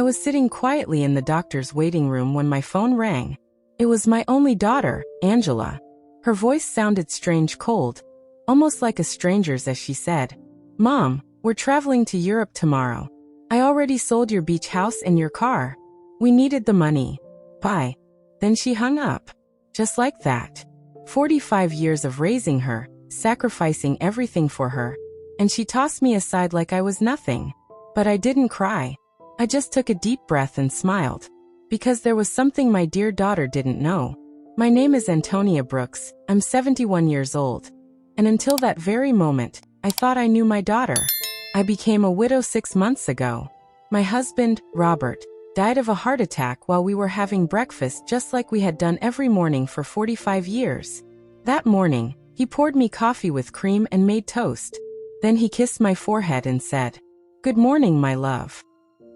I was sitting quietly in the doctor's waiting room when my phone rang. It was my only daughter, Angela. Her voice sounded strange cold, almost like a stranger's as she said, "Mom, we're traveling to Europe tomorrow. I already sold your beach house and your car. We needed the money. Bye." Then she hung up. Just like that. 45 years of raising her, sacrificing everything for her, and she tossed me aside like I was nothing. But I didn't cry. I just took a deep breath and smiled. Because there was something my dear daughter didn't know. My name is Antonia Brooks, I'm 71 years old. And until that very moment, I thought I knew my daughter. I became a widow 6 months ago. My husband, Robert, died of a heart attack while we were having breakfast just like we had done every morning for 45 years. That morning, he poured me coffee with cream and made toast. Then he kissed my forehead and said, "Good morning, my love."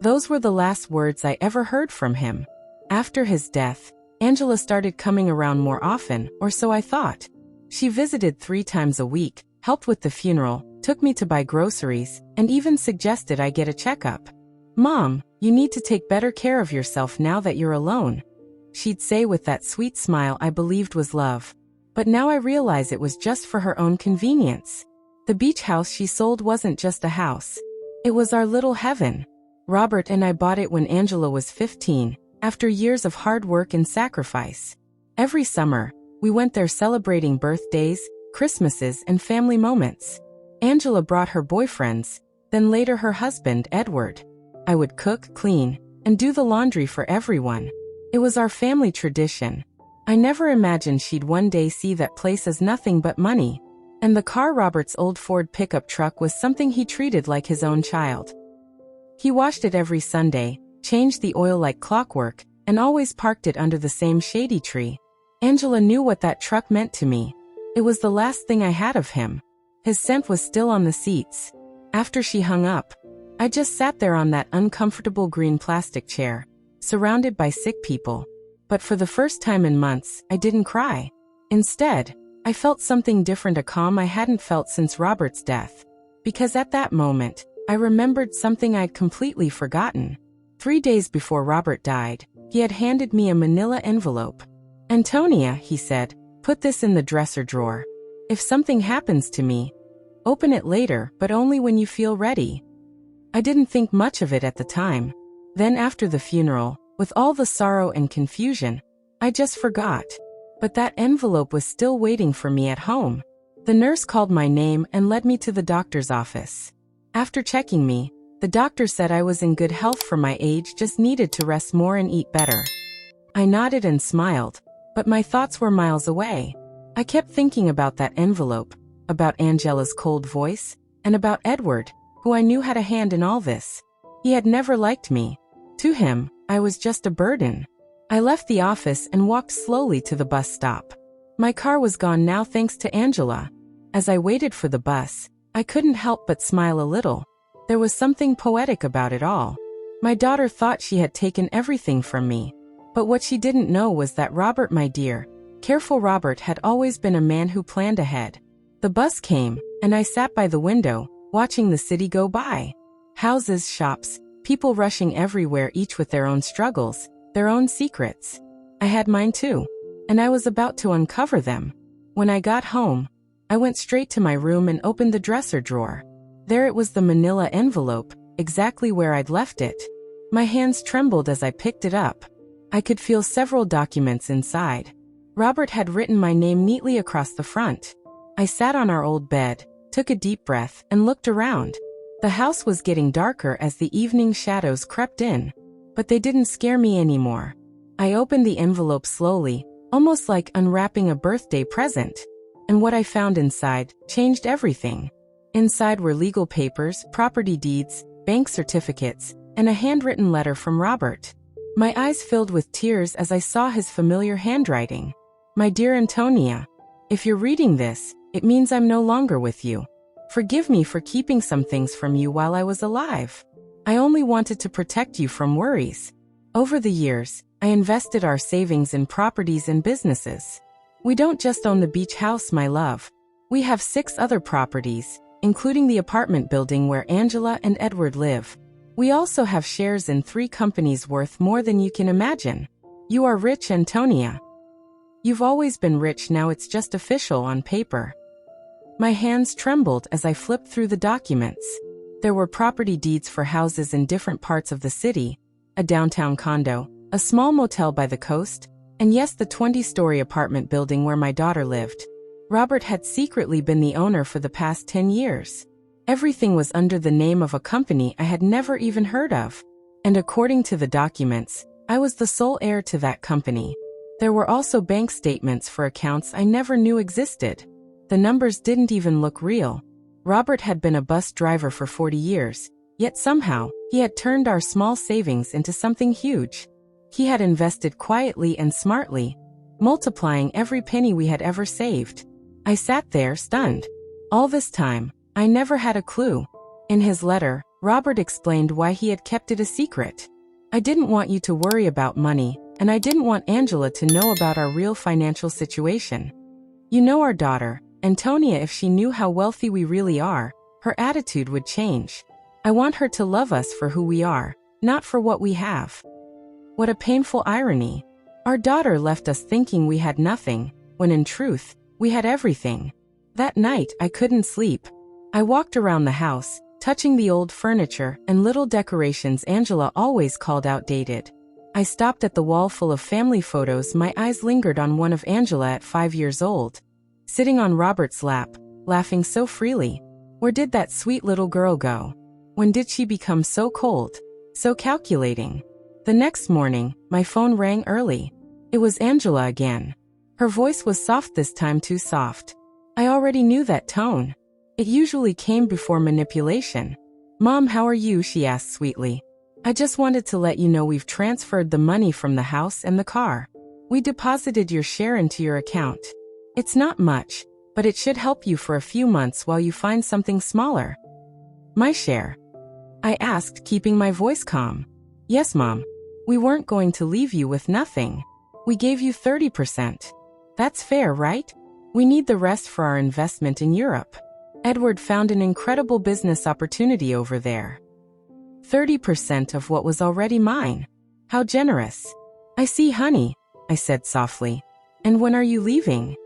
Those were the last words I ever heard from him. After his death, Angela started coming around more often, or so I thought. She visited 3 times a week, helped with the funeral, took me to buy groceries, and even suggested I get a checkup. "Mom, you need to take better care of yourself now that you're alone," she'd say with that sweet smile I believed was love. But now I realize it was just for her own convenience. The beach house she sold wasn't just a house. It was our little heaven. Robert and I bought it when Angela was 15, after years of hard work and sacrifice. Every summer, we went there celebrating birthdays, Christmases, and family moments. Angela brought her boyfriends, then later her husband, Edward. I would cook, clean, and do the laundry for everyone. It was our family tradition. I never imagined she'd one day see that place as nothing but money. And the car, Robert's old Ford pickup truck, was something he treated like his own child. He washed it every Sunday, changed the oil like clockwork, and always parked it under the same shady tree. Angela knew what that truck meant to me. It was the last thing I had of him. His scent was still on the seats. After she hung up, I just sat there on that uncomfortable green plastic chair, surrounded by sick people. But for the first time in months, I didn't cry. Instead, I felt something different, a calm I hadn't felt since Robert's death. Because at that moment, I remembered something I'd completely forgotten. 3 days before Robert died, he had handed me a manila envelope. "Antonia," he said, "put this in the dresser drawer. If something happens to me, open it later, but only when you feel ready." I didn't think much of it at the time. Then after the funeral, with all the sorrow and confusion, I just forgot. But that envelope was still waiting for me at home. The nurse called my name and led me to the doctor's office. After checking me, the doctor said I was in good health for my age, just needed to rest more and eat better. I nodded and smiled, but my thoughts were miles away. I kept thinking about that envelope, about Angela's cold voice, and about Edward, who I knew had a hand in all this. He had never liked me. To him, I was just a burden. I left the office and walked slowly to the bus stop. My car was gone now thanks to Angela. As I waited for the bus, I couldn't help but smile a little. There was something poetic about it all. My daughter thought she had taken everything from me. But what she didn't know was that Robert, my dear, careful Robert, had always been a man who planned ahead. The bus came, and I sat by the window, watching the city go by. Houses, shops, people rushing everywhere, each with their own struggles, their own secrets. I had mine too, and I was about to uncover them. When I got home, I went straight to my room and opened the dresser drawer. There it was, the manila envelope, exactly where I'd left it. My hands trembled as I picked it up. I could feel several documents inside. Robert had written my name neatly across the front. I sat on our old bed, took a deep breath, and looked around. The house was getting darker as the evening shadows crept in. But they didn't scare me anymore. I opened the envelope slowly, almost like unwrapping a birthday present. And what I found inside changed everything. Inside were legal papers, property deeds, bank certificates, and a handwritten letter from Robert. My eyes filled with tears as I saw his familiar handwriting. "My dear Antonia, if you're reading this, it means I'm no longer with you. Forgive me for keeping some things from you while I was alive. I only wanted to protect you from worries. Over the years, I invested our savings in properties and businesses. We don't just own the beach house, my love. We have 6 other properties, including the apartment building where Angela and Edward live. We also have shares in 3 companies worth more than you can imagine. You are rich, Antonia. You've always been rich, now it's just official on paper. My hands trembled as I flipped through the documents. There were property deeds for houses in different parts of the city, a downtown condo, a small motel by the coast, and yes, the 20-story apartment building where my daughter lived. Robert had secretly been the owner for the past 10 years. Everything was under the name of a company I had never even heard of. And according to the documents, I was the sole heir to that company. There were also bank statements for accounts I never knew existed. The numbers didn't even look real. Robert had been a bus driver for 40 years, yet somehow, he had turned our small savings into something huge. He had invested quietly and smartly, multiplying every penny we had ever saved. I sat there, stunned. All this time, I never had a clue. In his letter, Robert explained why he had kept it a secret. I didn't want you to worry about money, and I didn't want Angela to know about our real financial situation. You know our daughter, Antonia, if she knew how wealthy we really are, her attitude would change. I want her to love us for who we are, not for what we have. What a painful irony. Our daughter left us thinking we had nothing, when in truth, we had everything. That night, I couldn't sleep. I walked around the house, touching the old furniture and little decorations Angela always called outdated. I stopped at the wall full of family photos. My eyes lingered on one of Angela at 5 years old, sitting on Robert's lap, laughing so freely. Where did that sweet little girl go? When did she become so cold, so calculating? The next morning, my phone rang early. It was Angela again. Her voice was soft this time, too soft. I already knew that tone. It usually came before manipulation. "Mom, how are you?" she asked sweetly. "I just wanted to let you know we've transferred the money from the house and the car. We deposited your share into your account. It's not much, but it should help you for a few months while you find something smaller." "My share?" I asked, keeping my voice calm. "Yes, Mom. We weren't going to leave you with nothing. We gave you 30%. That's fair, right? We need the rest for our investment in Europe. Edward found an incredible business opportunity over there. 30% of what was already mine. How generous." "I see, honey," I said softly. "And when are you leaving?"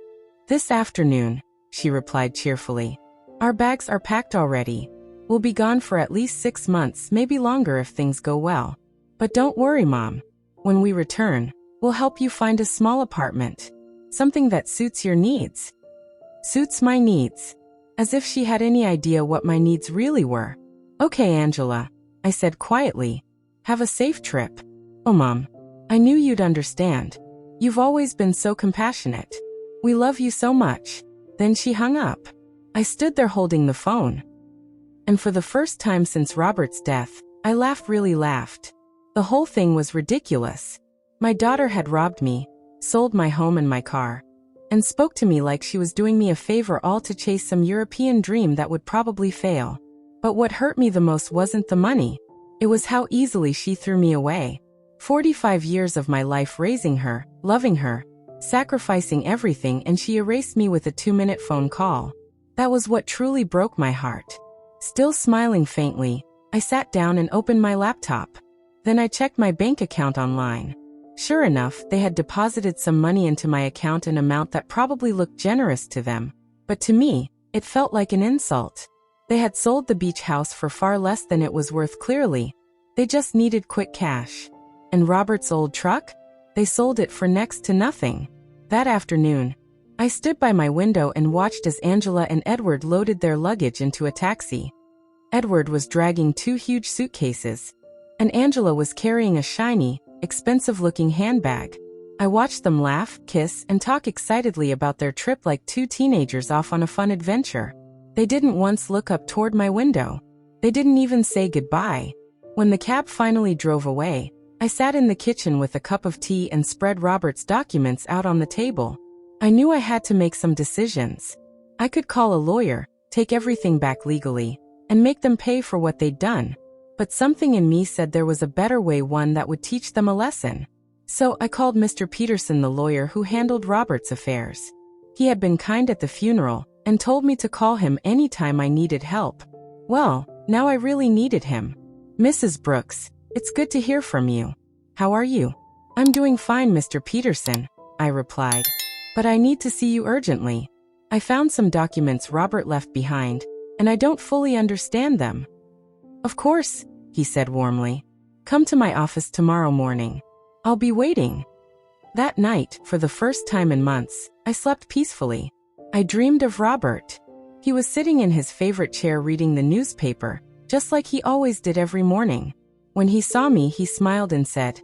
"This afternoon," she replied cheerfully. "Our bags are packed already. We'll be gone for at least 6 months, maybe longer if things go well. But don't worry, Mom. When we return, we'll help you find a small apartment. Something that suits your needs." "Suits my needs?" As if she had any idea what my needs really were. "Okay, Angela," I said quietly. "Have a safe trip." "Oh, Mom. I knew you'd understand. You've always been so compassionate. We love you so much." Then she hung up. I stood there holding the phone. And for the first time since Robert's death, I really laughed. The whole thing was ridiculous. My daughter had robbed me, sold my home and my car, and spoke to me like she was doing me a favor, all to chase some European dream that would probably fail. But what hurt me the most wasn't the money. It was how easily she threw me away. 45 years of my life raising her, loving her, sacrificing everything, and she erased me with a 2-minute phone call. That was what truly broke my heart. Still smiling faintly, I sat down and opened my laptop. Then I checked my bank account online. Sure enough, they had deposited some money into my account, an amount that probably looked generous to them. But to me, it felt like an insult. They had sold the beach house for far less than it was worth clearly. They just needed quick cash. And Robert's old truck? They sold it for next to nothing. That afternoon, I stood by my window and watched as Angela and Edward loaded their luggage into a taxi. Edward was dragging 2 huge suitcases, and Angela was carrying a shiny, expensive-looking handbag. I watched them laugh, kiss, and talk excitedly about their trip like 2 teenagers off on a fun adventure. They didn't once look up toward my window. They didn't even say goodbye. When the cab finally drove away, I sat in the kitchen with a cup of tea and spread Robert's documents out on the table. I knew I had to make some decisions. I could call a lawyer, take everything back legally, and make them pay for what they'd done. But something in me said there was a better way, one that would teach them a lesson. So I called Mr. Peterson, the lawyer who handled Robert's affairs. He had been kind at the funeral and told me to call him anytime I needed help. Well, now I really needed him. Mrs. Brooks, it's good to hear from you. How are you? I'm doing fine, Mr. Peterson, I replied. But I need to see you urgently. I found some documents Robert left behind, and I don't fully understand them. Of course, he said warmly. Come to my office tomorrow morning. I'll be waiting. That night, for the first time in months, I slept peacefully. I dreamed of Robert. He was sitting in his favorite chair reading the newspaper, just like he always did every morning. When he saw me, he smiled and said,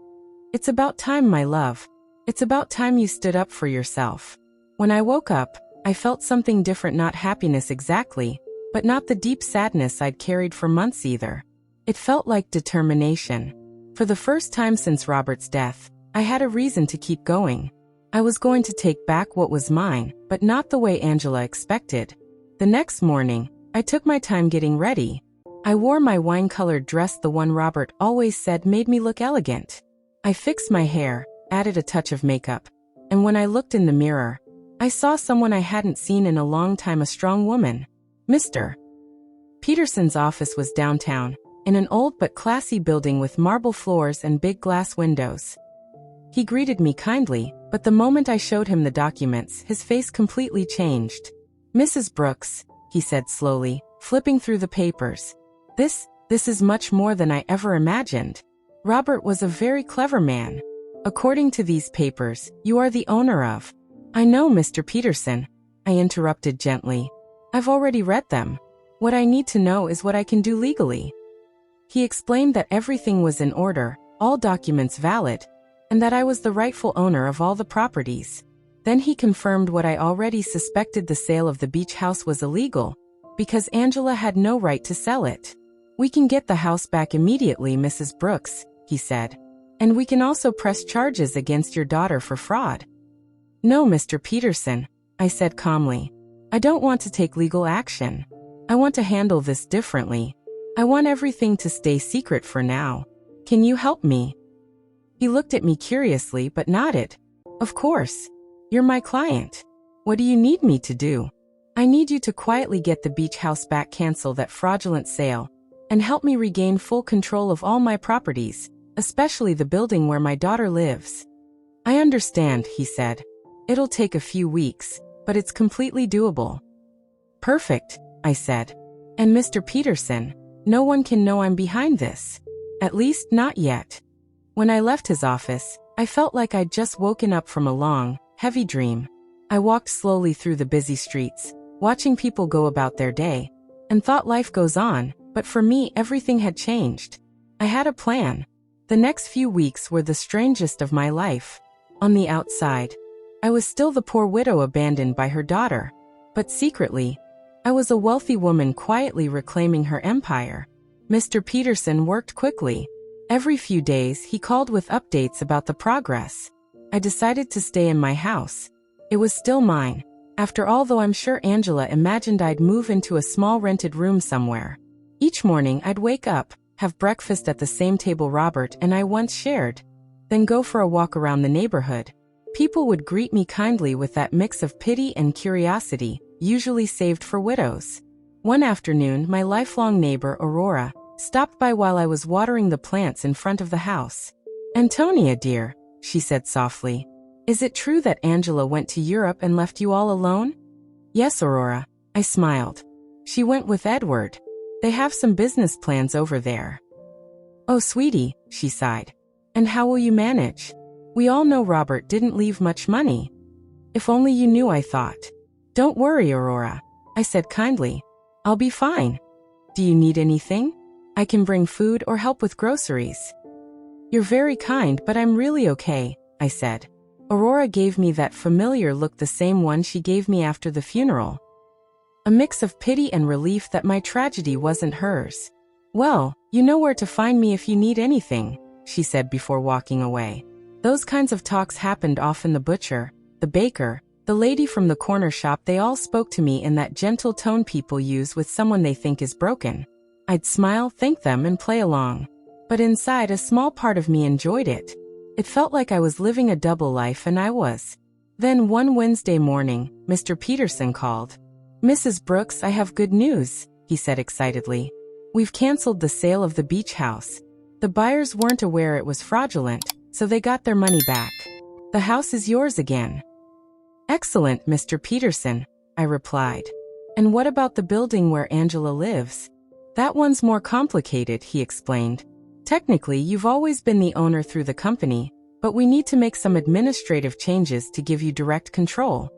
"It's about time, my love. It's about time you stood up for yourself." When I woke up, I felt something different, not happiness exactly, but not the deep sadness I'd carried for months either. It felt like determination. For the first time since Robert's death, I had a reason to keep going. I was going to take back what was mine, but not the way Angela expected. The next morning, I took my time getting ready. I wore my wine-colored dress, the one Robert always said made me look elegant. I fixed my hair, added a touch of makeup, and when I looked in the mirror, I saw someone I hadn't seen in a long time, a strong woman. Mr. Peterson's office was downtown, in an old but classy building with marble floors and big glass windows. He greeted me kindly, but the moment I showed him the documents, his face completely changed. "Mrs. Brooks," he said slowly, flipping through the papers. This is much more than I ever imagined. Robert was a very clever man. According to these papers, you are the owner of—" "I know, Mr. Peterson," I interrupted gently. "I've already read them. What I need to know is what I can do legally." He explained that everything was in order, all documents valid, and that I was the rightful owner of all the properties. Then he confirmed what I already suspected: the sale of the beach house was illegal, because Angela had no right to sell it. "We can get the house back immediately, Mrs. Brooks," he said. "And we can also press charges against your daughter for fraud." "No, Mr. Peterson," I said calmly. "I don't want to take legal action. I want to handle this differently. I want everything to stay secret for now. Can you help me?" He looked at me curiously but nodded. "Of course. You're my client. What do you need me to do?" "I need you to quietly get the beach house back, cancel that fraudulent sale, and help me regain full control of all my properties, especially the building where my daughter lives." "I understand," he said. "It'll take a few weeks, but it's completely doable." "Perfect," I said. "And Mr. Peterson, no one can know I'm behind this. At least not yet." When I left his office, I felt like I'd just woken up from a long, heavy dream. I walked slowly through the busy streets, watching people go about their day, and thought life goes on, but for me everything had changed. I had a plan. The next few weeks were the strangest of my life. On the outside, I was still the poor widow abandoned by her daughter, but secretly, I was a wealthy woman quietly reclaiming her empire. Mr. Peterson worked quickly. Every few days he called with updates about the progress. I decided to stay in my house. It was still mine. After all, though I'm sure Angela imagined I'd move into a small rented room somewhere. Each morning I'd wake up, have breakfast at the same table Robert and I once shared, then go for a walk around the neighborhood. People would greet me kindly with that mix of pity and curiosity, usually saved for widows. One afternoon, my lifelong neighbor, Aurora, stopped by while I was watering the plants in front of the house. "Antonia, dear," she said softly, "is it true that Angela went to Europe and left you all alone?" "Yes, Aurora," I smiled. "She went with Edward. They have some business plans over there." "Oh, sweetie," she sighed. "And how will you manage? We all know Robert didn't leave much money." "If only you knew," I thought. "Don't worry, Aurora," I said kindly. "I'll be fine. Do you need anything? I can bring food or help with groceries." "You're very kind, but I'm really okay," I said. Aurora gave me that familiar look, the same one she gave me after the funeral. A mix of pity and relief that my tragedy wasn't hers. "Well, you know where to find me if you need anything," she said before walking away. Those kinds of talks happened often. The butcher, the baker, the lady from the corner shop, they all spoke to me in that gentle tone people use with someone they think is broken. I'd smile, thank them, and play along. But inside, a small part of me enjoyed it. It felt like I was living a double life, and I was. Then one Wednesday morning, Mr. Peterson called. "Mrs. Brooks, I have good news," he said excitedly. We've canceled the sale of the beach house. The buyers weren't aware it was fraudulent, so they got their money back. The house is yours again." "Excellent, Mr. Peterson," I replied. "And what about the building where Angela lives?" "That one's more complicated," he explained. "Technically, you've always been the owner through the company, but we need to make some administrative changes to give you direct control.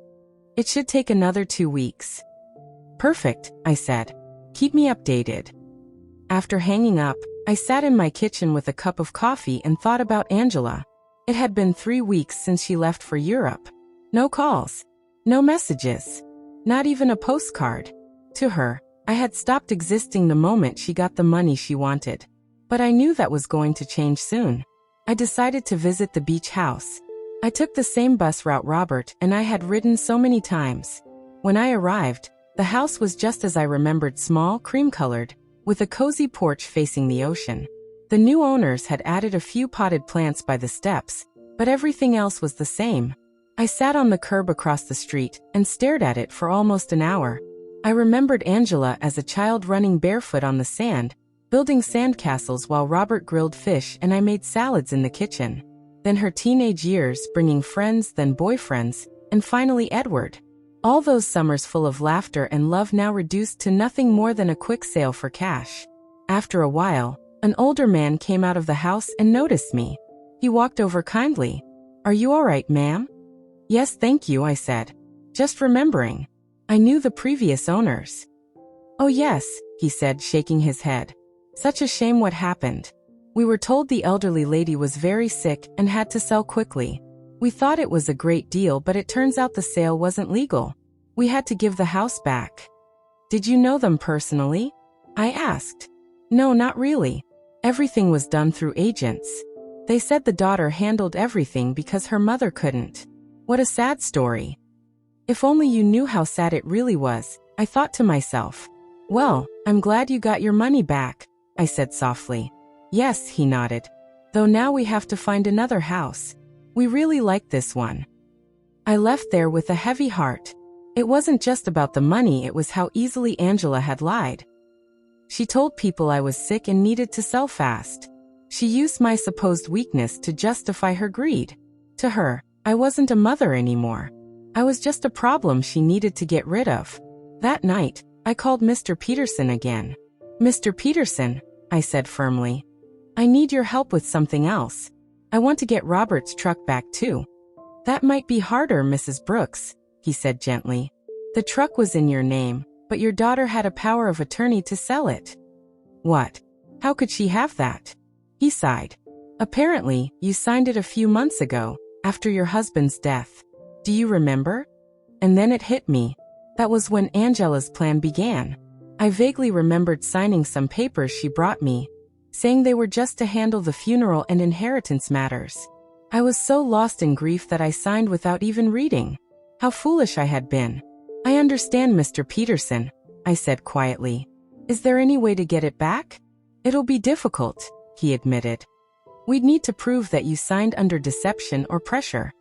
It should take another 2 weeks." "Perfect," I said. "Keep me updated." After hanging up, I sat in my kitchen with a cup of coffee and thought about Angela. It had been 3 weeks since she left for Europe. No calls. No messages. Not even a postcard. To her, I had stopped existing the moment she got the money she wanted. But I knew that was going to change soon. I decided to visit the beach house. I took the same bus route Robert and I had ridden so many times. When I arrived, the house was just as I remembered, small, cream-colored, with a cozy porch facing the ocean. The new owners had added a few potted plants by the steps, but everything else was the same. I sat on the curb across the street and stared at it for almost an hour. I remembered Angela as a child running barefoot on the sand, building sandcastles while Robert grilled fish and I made salads in the kitchen. Then her teenage years, bringing friends, then boyfriends, and finally Edward. All those summers full of laughter and love now reduced to nothing more than a quick sale for cash. After a while, an older man came out of the house and noticed me. He walked over kindly. "Are you all right, ma'am?" "Yes, thank you," I said. Just remembering. I knew the previous owners. "Oh yes," he said, shaking his head. "Such a shame what happened. We were told the elderly lady was very sick and had to sell quickly. We thought it was a great deal, but it turns out the sale wasn't legal. We had to give the house back." "Did you know them personally?" I asked. "No, not really. Everything was done through agents. They said the daughter handled everything because her mother couldn't." What a sad story. If only you knew how sad it really was, I thought to myself. "Well, I'm glad you got your money back," I said softly. "Yes," he nodded. "Though now we have to find another house. We really like this one." I left there with a heavy heart. It wasn't just about the money, it was how easily Angela had lied. She told people I was sick and needed to sell fast. She used my supposed weakness to justify her greed. To her, I wasn't a mother anymore. I was just a problem she needed to get rid of. That night, I called Mr. Peterson again. "Mr. Peterson," I said firmly, "I need your help with something else. I want to get Robert's truck back too." "That might be harder, Mrs. Brooks," he said gently. "The truck was in your name, but your daughter had a power of attorney to sell it." "What? How could she have that?" He sighed. "Apparently, you signed it a few months ago, after your husband's death. Do you remember?" And then it hit me. That was when Angela's plan began. I vaguely remembered signing some papers she brought me, saying they were just to handle the funeral and inheritance matters. I was so lost in grief that I signed without even reading. How foolish I had been. "I understand, Mr. Peterson," I said quietly. "Is there any way to get it back?" "It'll be difficult," he admitted. "We'd need to prove that you signed under deception or pressure."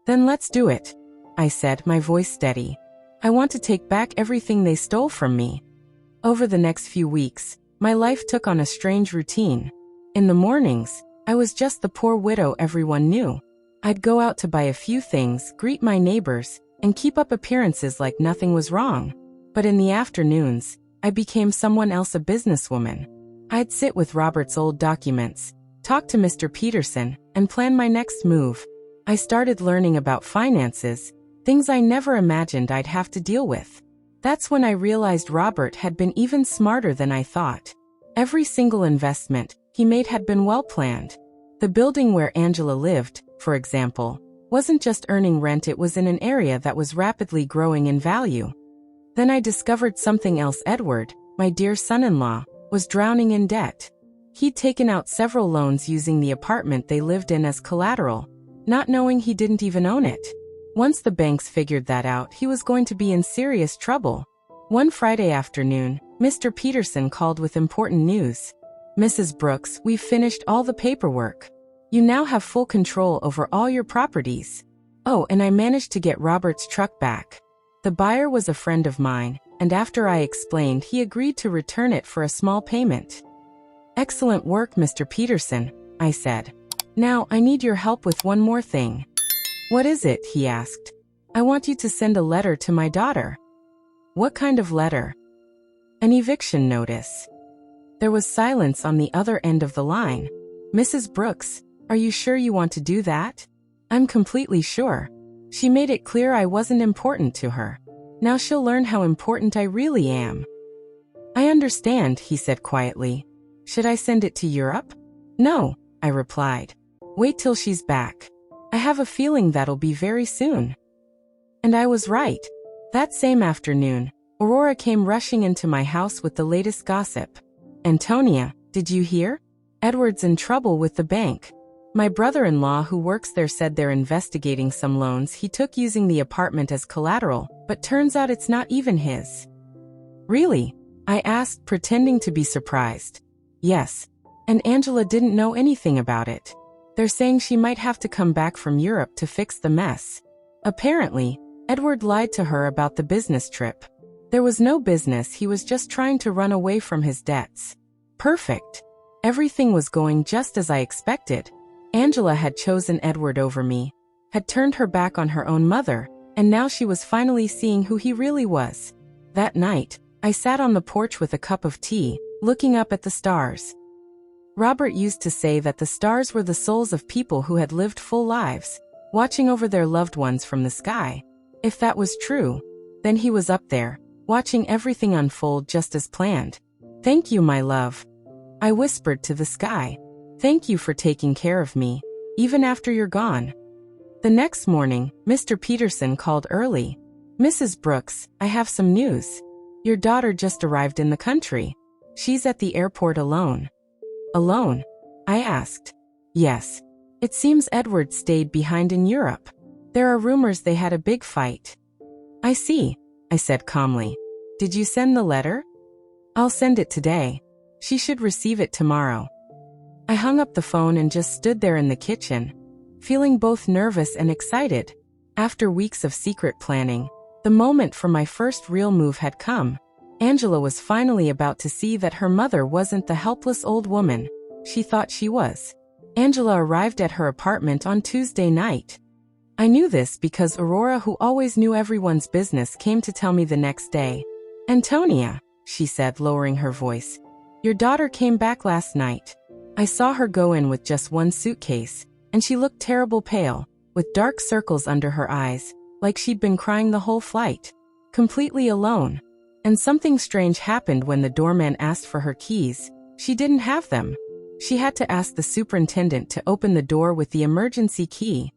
"Then let's do it," I said, my voice steady. "I want to take back everything they stole from me." Over the next few weeks, my life took on a strange routine. In the mornings, I was just the poor widow everyone knew. I'd go out to buy a few things, greet my neighbors, and keep up appearances like nothing was wrong. But in the afternoons, I became someone else, a businesswoman. I'd sit with Robert's old documents, talk to Mr. Peterson, and plan my next move. I started learning about finances, things I never imagined I'd have to deal with. That's when I realized Robert had been even smarter than I thought. Every single investment he made had been well planned. The building where Angela lived, for example, wasn't just earning rent, it was in an area that was rapidly growing in value. Then I discovered something else. Edward, my dear son-in-law, was drowning in debt. He'd taken out several loans using the apartment they lived in as collateral, not knowing he didn't even own it. Once the banks figured that out, he was going to be in serious trouble. One Friday afternoon, Mr. Peterson called with important news. "Mrs. Brooks, we've finished all the paperwork. You now have full control over all your properties. Oh, and I managed to get Robert's truck back. The buyer was a friend of mine, and after I explained, he agreed to return it for a small payment. Excellent work, Mr. Peterson, I said. Now, I need your help with one more thing. What is it? He asked. I want you to send a letter to my daughter. What kind of letter? An eviction notice. There was silence on the other end of the line. Mrs. Brooks, are you sure you want to do that? I'm completely sure. She made it clear I wasn't important to her. Now she'll learn how important I really am. I understand, he said quietly. Should I send it to Europe? No, I replied. Wait till she's back. I have a feeling that'll be very soon. And I was right. That same afternoon, Aurora came rushing into my house with the latest gossip. Antonia, did you hear? Edward's in trouble with the bank. My brother-in-law who works there said they're investigating some loans he took using the apartment as collateral, but turns out it's not even his. Really? I asked, pretending to be surprised. Yes. And Angela didn't know anything about it. They're saying she might have to come back from Europe to fix the mess. Apparently, Edward lied to her about the business trip. There was no business, he was just trying to run away from his debts. Perfect. Everything was going just as I expected. Angela had chosen Edward over me, had turned her back on her own mother, and now she was finally seeing who he really was. That night, I sat on the porch with a cup of tea, looking up at the stars. Robert used to say that the stars were the souls of people who had lived full lives, watching over their loved ones from the sky. If that was true, then he was up there, watching everything unfold just as planned. Thank you, my love. I whispered to the sky. Thank you for taking care of me, even after you're gone. The next morning, Mr. Peterson called early. Mrs. Brooks, I have some news. Your daughter just arrived in the country. She's at the airport alone. Alone? I asked. Yes. It seems Edward stayed behind in Europe. There are rumors they had a big fight. I see, I said calmly. Did you send the letter? I'll send it today. She should receive it tomorrow. I hung up the phone and just stood there in the kitchen, feeling both nervous and excited. After weeks of secret planning, the moment for my first real move had come. Angela was finally about to see that her mother wasn't the helpless old woman she thought she was. Angela arrived at her apartment on Tuesday night. I knew this because Aurora, who always knew everyone's business, came to tell me the next day. Antonia, she said, lowering her voice, your daughter came back last night. I saw her go in with just one suitcase, and she looked terrible pale, with dark circles under her eyes, like she'd been crying the whole flight. Completely alone. And something strange happened when the doorman asked for her keys. She didn't have them. She had to ask the superintendent to open the door with the emergency key.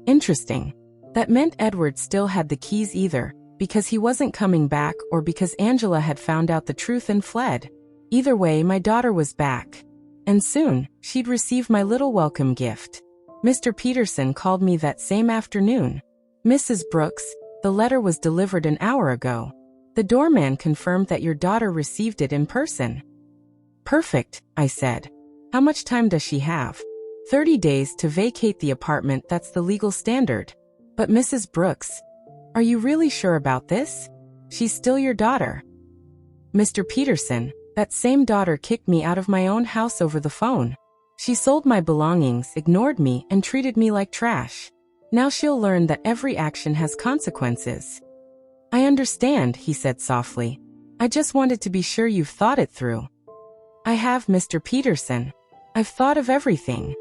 Interesting. That meant Edward still had the keys, either because he wasn't coming back or because Angela had found out the truth and fled. Either way, my daughter was back. And soon, she'd receive my little welcome gift. Mr. Peterson called me that same afternoon. Mrs. Brooks, the letter was delivered an hour ago. The doorman confirmed that your daughter received it in person. Perfect, I said. How much time does she have? 30 days to vacate the apartment, that's the legal standard. But Mrs. Brooks, are you really sure about this? She's still your daughter. Mr. Peterson, that same daughter kicked me out of my own house over the phone. She sold my belongings, ignored me, and treated me like trash. Now she'll learn that every action has consequences. I understand, he said softly. I just wanted to be sure you've thought it through. I have, Mr. Peterson. I've thought of everything.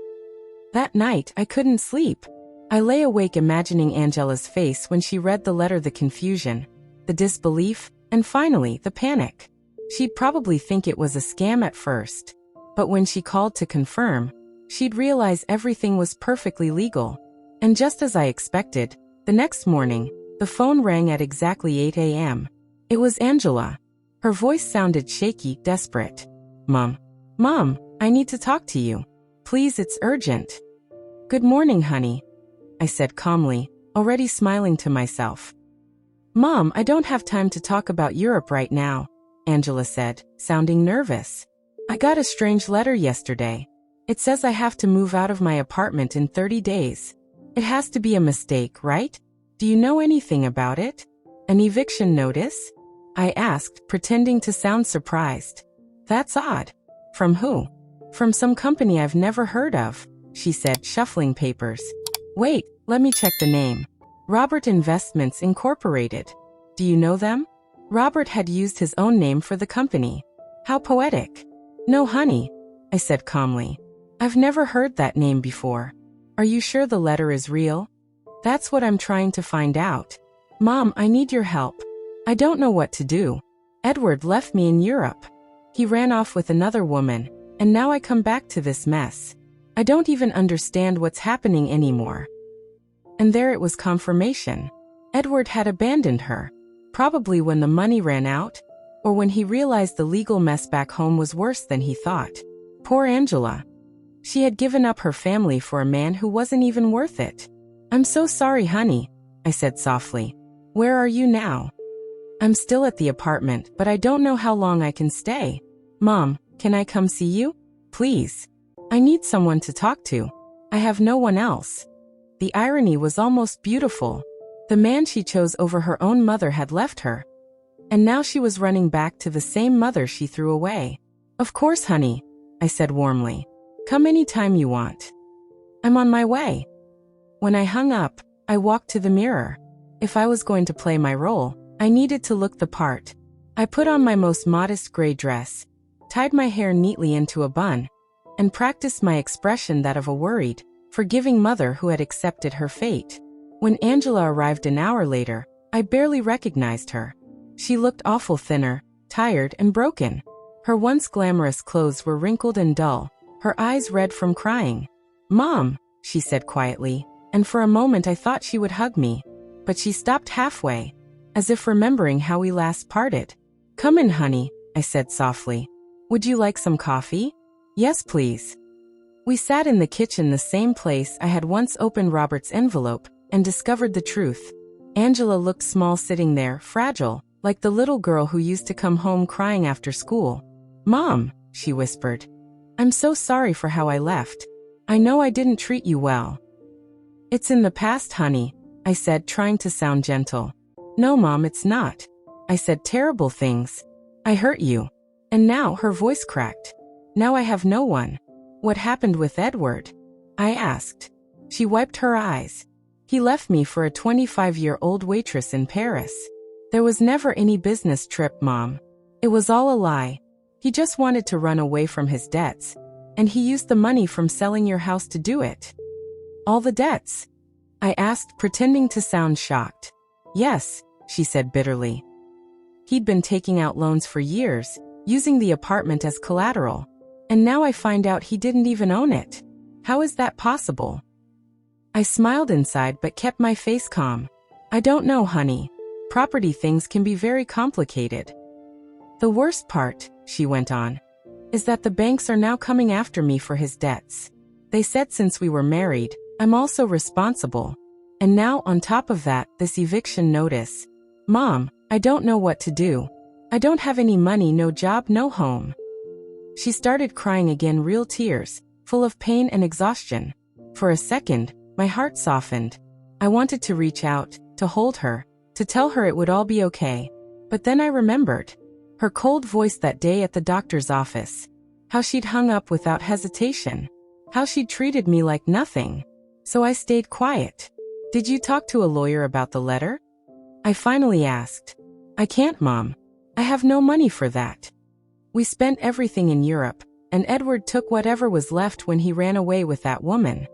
That night, I couldn't sleep. I lay awake imagining Angela's face when she read the letter, the confusion, the disbelief, and finally, the panic. She'd probably think it was a scam at first. But when she called to confirm, she'd realize everything was perfectly legal. And just as I expected, the next morning, the phone rang at exactly 8 a.m. It was Angela. Her voice sounded shaky, desperate. Mom, I need to talk to you. Please, it's urgent. Good morning, honey, I said calmly, already smiling to myself. Mom, I don't have time to talk about Europe right now, Angela said, sounding nervous. I got a strange letter yesterday. It says I have to move out of my apartment in 30 days. It has to be a mistake, right? Do you know anything about it? An eviction notice? I asked, pretending to sound surprised. That's odd. From who? From some company I've never heard of, she said, shuffling papers. Wait, let me check the name. Robert Investments Incorporated. Do you know them? Robert had used his own name for the company. How poetic. No, honey, I said calmly. I've never heard that name before. Are you sure the letter is real? That's what I'm trying to find out. Mom, I need your help. I don't know what to do. Edward left me in Europe. He ran off with another woman, and now I come back to this mess. I don't even understand what's happening anymore. And there it was, confirmation. Edward had abandoned her. Probably when the money ran out, or when he realized the legal mess back home was worse than he thought. Poor Angela. She had given up her family for a man who wasn't even worth it. I'm so sorry, honey, I said softly. Where are you now? I'm still at the apartment, but I don't know how long I can stay. Mom, can I come see you? Please. I need someone to talk to. I have no one else. The irony was almost beautiful. The man she chose over her own mother had left her. And now she was running back to the same mother she threw away. Of course, honey, I said warmly. Come anytime you want. I'm on my way. When I hung up, I walked to the mirror. If I was going to play my role, I needed to look the part. I put on my most modest gray dress, tied my hair neatly into a bun, and practiced my expression, that of a worried, forgiving mother who had accepted her fate. When Angela arrived an hour later, I barely recognized her. She looked awful, thinner, tired, and broken. Her once glamorous clothes were wrinkled and dull, her eyes red from crying. Mom, she said quietly, and for a moment I thought she would hug me, but she stopped halfway, as if remembering how we last parted. Come in, honey, I said softly. Would you like some coffee? Yes, please. We sat in the kitchen, the same place I had once opened Robert's envelope, and discovered the truth. Angela looked small sitting there, fragile, like the little girl who used to come home crying after school. Mom, she whispered. I'm so sorry for how I left. I know I didn't treat you well. It's in the past, honey, I said, trying to sound gentle. No, Mom, it's not. I said terrible things. I hurt you. And now, her voice cracked. Now I have no one. What happened with Edward? I asked. She wiped her eyes. He left me for a 25-year-old waitress in Paris. There was never any business trip, Mom. It was all a lie. He just wanted to run away from his debts, and he used the money from selling your house to do it. All the debts? I asked, pretending to sound shocked. Yes, she said bitterly. He'd been taking out loans for years, using the apartment as collateral. And now I find out he didn't even own it. How is that possible? I smiled inside but kept my face calm. I don't know, honey. Property things can be very complicated. The worst part, she went on, is that the banks are now coming after me for his debts. They said since we were married, I'm also responsible. And now, on top of that, this eviction notice. Mom, I don't know what to do. I don't have any money, no job, no home. She started crying again, real tears, full of pain and exhaustion. For a second, my heart softened. I wanted to reach out, to hold her, to tell her it would all be okay. But then I remembered her cold voice that day at the doctor's office. How she'd hung up without hesitation. How she'd treated me like nothing. So I stayed quiet. Did you talk to a lawyer about the letter? I finally asked. I can't, Mom. I have no money for that. We spent everything in Europe, and Edward took whatever was left when he ran away with that woman.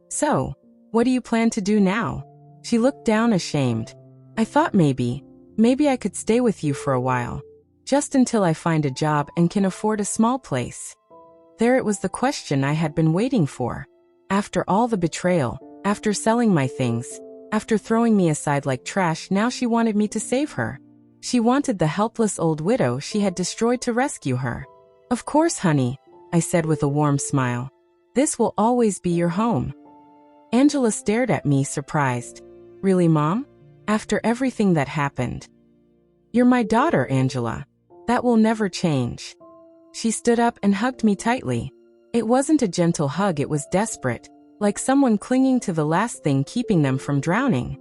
So, what do you plan to do now? She looked down, ashamed. I thought maybe I could stay with you for a while. Just until I find a job and can afford a small place. There it was, the question I had been waiting for. After all the betrayal, after selling my things, after throwing me aside like trash, now she wanted me to save her. She wanted the helpless old widow she had destroyed to rescue her. Of course, honey, I said with a warm smile. This will always be your home. Angela stared at me, surprised. Really, Mom? After everything that happened? You're my daughter, Angela. That will never change. She stood up and hugged me tightly. It wasn't a gentle hug, it was desperate, like someone clinging to the last thing keeping them from drowning.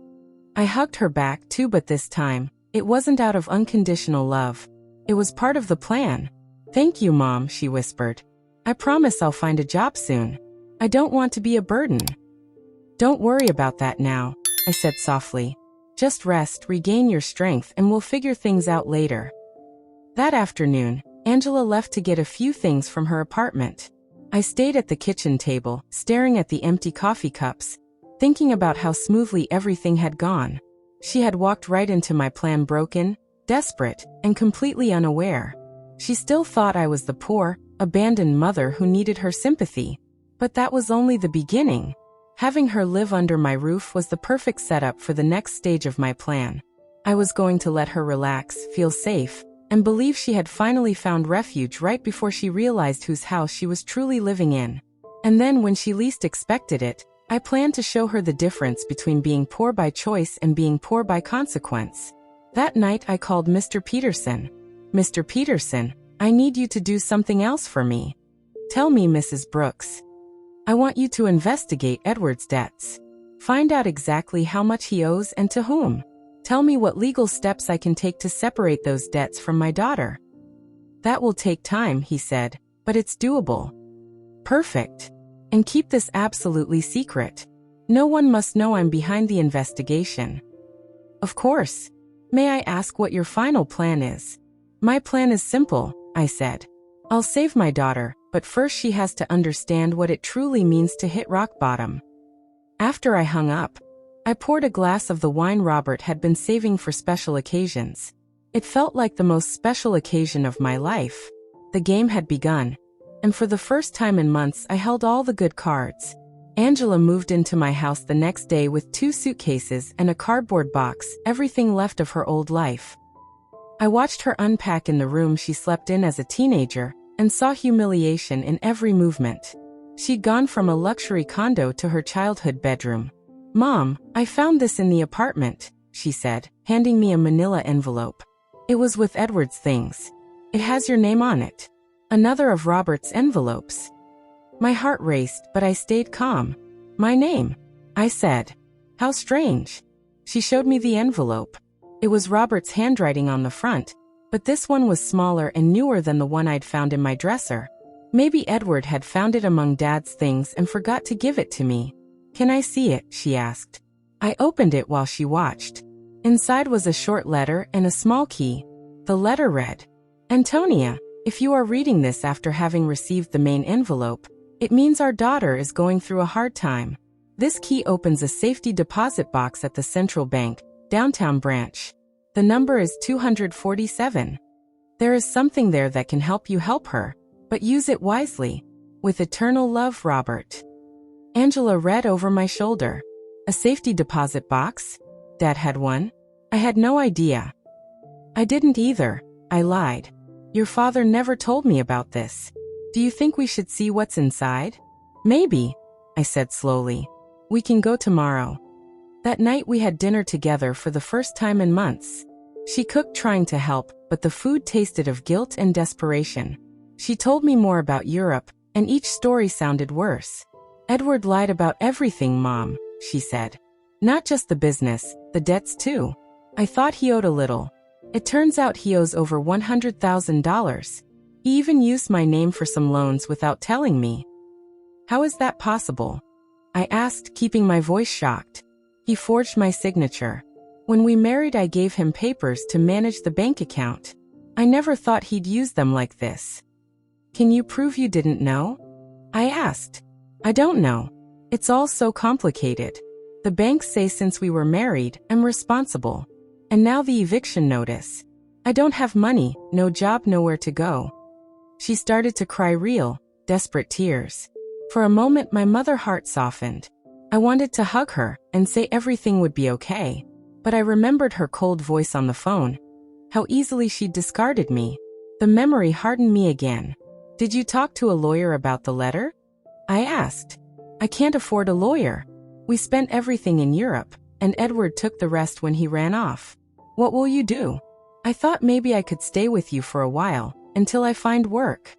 I hugged her back too, but this time, It wasn't out of unconditional love. It was part of the plan. Thank you, Mom, she whispered. I promise I'll find a job soon. I don't want to be a burden. Don't worry about that now, I said softly. Just rest, regain your strength, and we'll figure things out later. That afternoon, Angela left to get a few things from her apartment. I stayed at the kitchen table, staring at the empty coffee cups, thinking about how smoothly everything had gone. She had walked right into my plan broken, desperate, and completely unaware. She still thought I was the poor, abandoned mother who needed her sympathy. But that was only the beginning. Having her live under my roof was the perfect setup for the next stage of my plan. I was going to let her relax, feel safe, and believe she had finally found refuge right before she realized whose house she was truly living in. And then when she least expected it, I planned to show her the difference between being poor by choice and being poor by consequence. That night I called Mr. Peterson. Mr. Peterson, I need you to do something else for me. Tell me, Mrs. Brooks. I want you to investigate Edward's debts. Find out exactly how much he owes and to whom. Tell me what legal steps I can take to separate those debts from my daughter. That will take time, he said, but it's doable. Perfect. And keep this absolutely secret. No one must know I'm behind the investigation. Of course. May I ask what your final plan is? My plan is simple, I said. I'll save my daughter, but first she has to understand what it truly means to hit rock bottom. After I hung up, I poured a glass of the wine Robert had been saving for special occasions. It felt like the most special occasion of my life. The game had begun, and for the first time in months I held all the good cards. Angela moved into my house the next day with 2 suitcases and a cardboard box, everything left of her old life. I watched her unpack in the room she slept in as a teenager, and saw humiliation in every movement. She'd gone from a luxury condo to her childhood bedroom. Mom, I found this in the apartment, she said, handing me a manila envelope. It was with Edward's things. It has your name on it. Another of Robert's envelopes. My heart raced, but I stayed calm. My name, I said. How strange. She showed me the envelope. It was Robert's handwriting on the front, but this one was smaller and newer than the one I'd found in my dresser. Maybe Edward had found it among Dad's things and forgot to give it to me. Can I see it? She asked. I opened it while she watched. Inside was a short letter and a small key. The letter read, Antonia, if you are reading this after having received the main envelope, it means our daughter is going through a hard time. This key opens a safety deposit box at the Central Bank, downtown branch. The number is 247. There is something there that can help you help her, but use it wisely. With eternal love, Robert. Angela read over my shoulder. A safety deposit box? Dad had one? I had no idea. I didn't either, I lied. Your father never told me about this. Do you think we should see what's inside? Maybe, I said slowly. We can go tomorrow. That night we had dinner together for the first time in months. She cooked trying to help, but the food tasted of guilt and desperation. She told me more about Europe, and each story sounded worse. Edward lied about everything, Mom, she said. Not just the business, the debts too. I thought he owed a little. It turns out he owes over $100,000. He even used my name for some loans without telling me. How is that possible? I asked, keeping my voice shocked. He forged my signature. When we married, I gave him papers to manage the bank account. I never thought he'd use them like this. Can you prove you didn't know? I asked. I don't know. It's all so complicated. The banks say since we were married, I'm responsible. And now the eviction notice. I don't have money, no job, nowhere to go. She started to cry real, desperate tears. For a moment my mother heart softened. I wanted to hug her and say everything would be okay. But I remembered her cold voice on the phone. How easily she'd discarded me. The memory hardened me again. Did you talk to a lawyer about the letter? I asked. I can't afford a lawyer. We spent everything in Europe, and Edward took the rest when he ran off. What will you do? I thought maybe I could stay with you for a while, until I find work.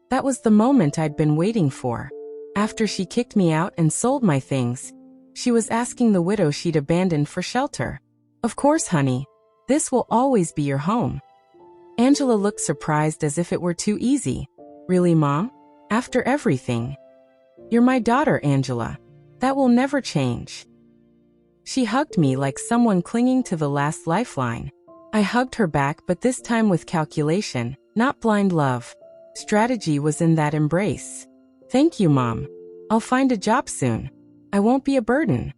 That was the moment I'd been waiting for. After she kicked me out and sold my things, she was asking the widow she'd abandoned for shelter. Of course, honey. This will always be your home." Angela looked surprised as if it were too easy. "Really, Mom? After everything?" "You're my daughter, Angela. That will never change." She hugged me like someone clinging to the last lifeline. I hugged her back, but this time with calculation, not blind love. Strategy was in that embrace. "Thank you, Mom. I'll find a job soon. I won't be a burden.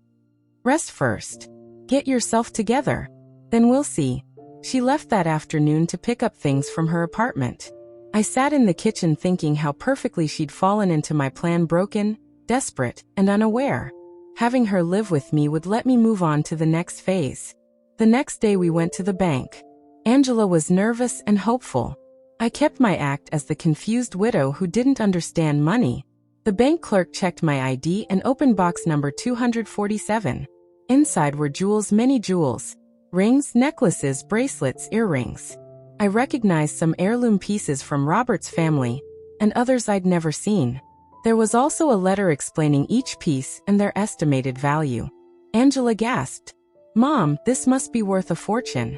Rest first. Get yourself together. Then we'll see." She left that afternoon to pick up things from her apartment. I sat in the kitchen thinking how perfectly she'd fallen into my plan, broken, desperate, and unaware. Having her live with me would let me move on to the next phase. The next day we went to the bank. Angela was nervous and hopeful. I kept my act as the confused widow who didn't understand money. The bank clerk checked my ID and opened box number 247. Inside were jewels, many jewels. Rings, necklaces, bracelets, earrings. I recognized some heirloom pieces from Robert's family, and others I'd never seen. There was also a letter explaining each piece and their estimated value. Angela gasped. "Mom, this must be worth a fortune."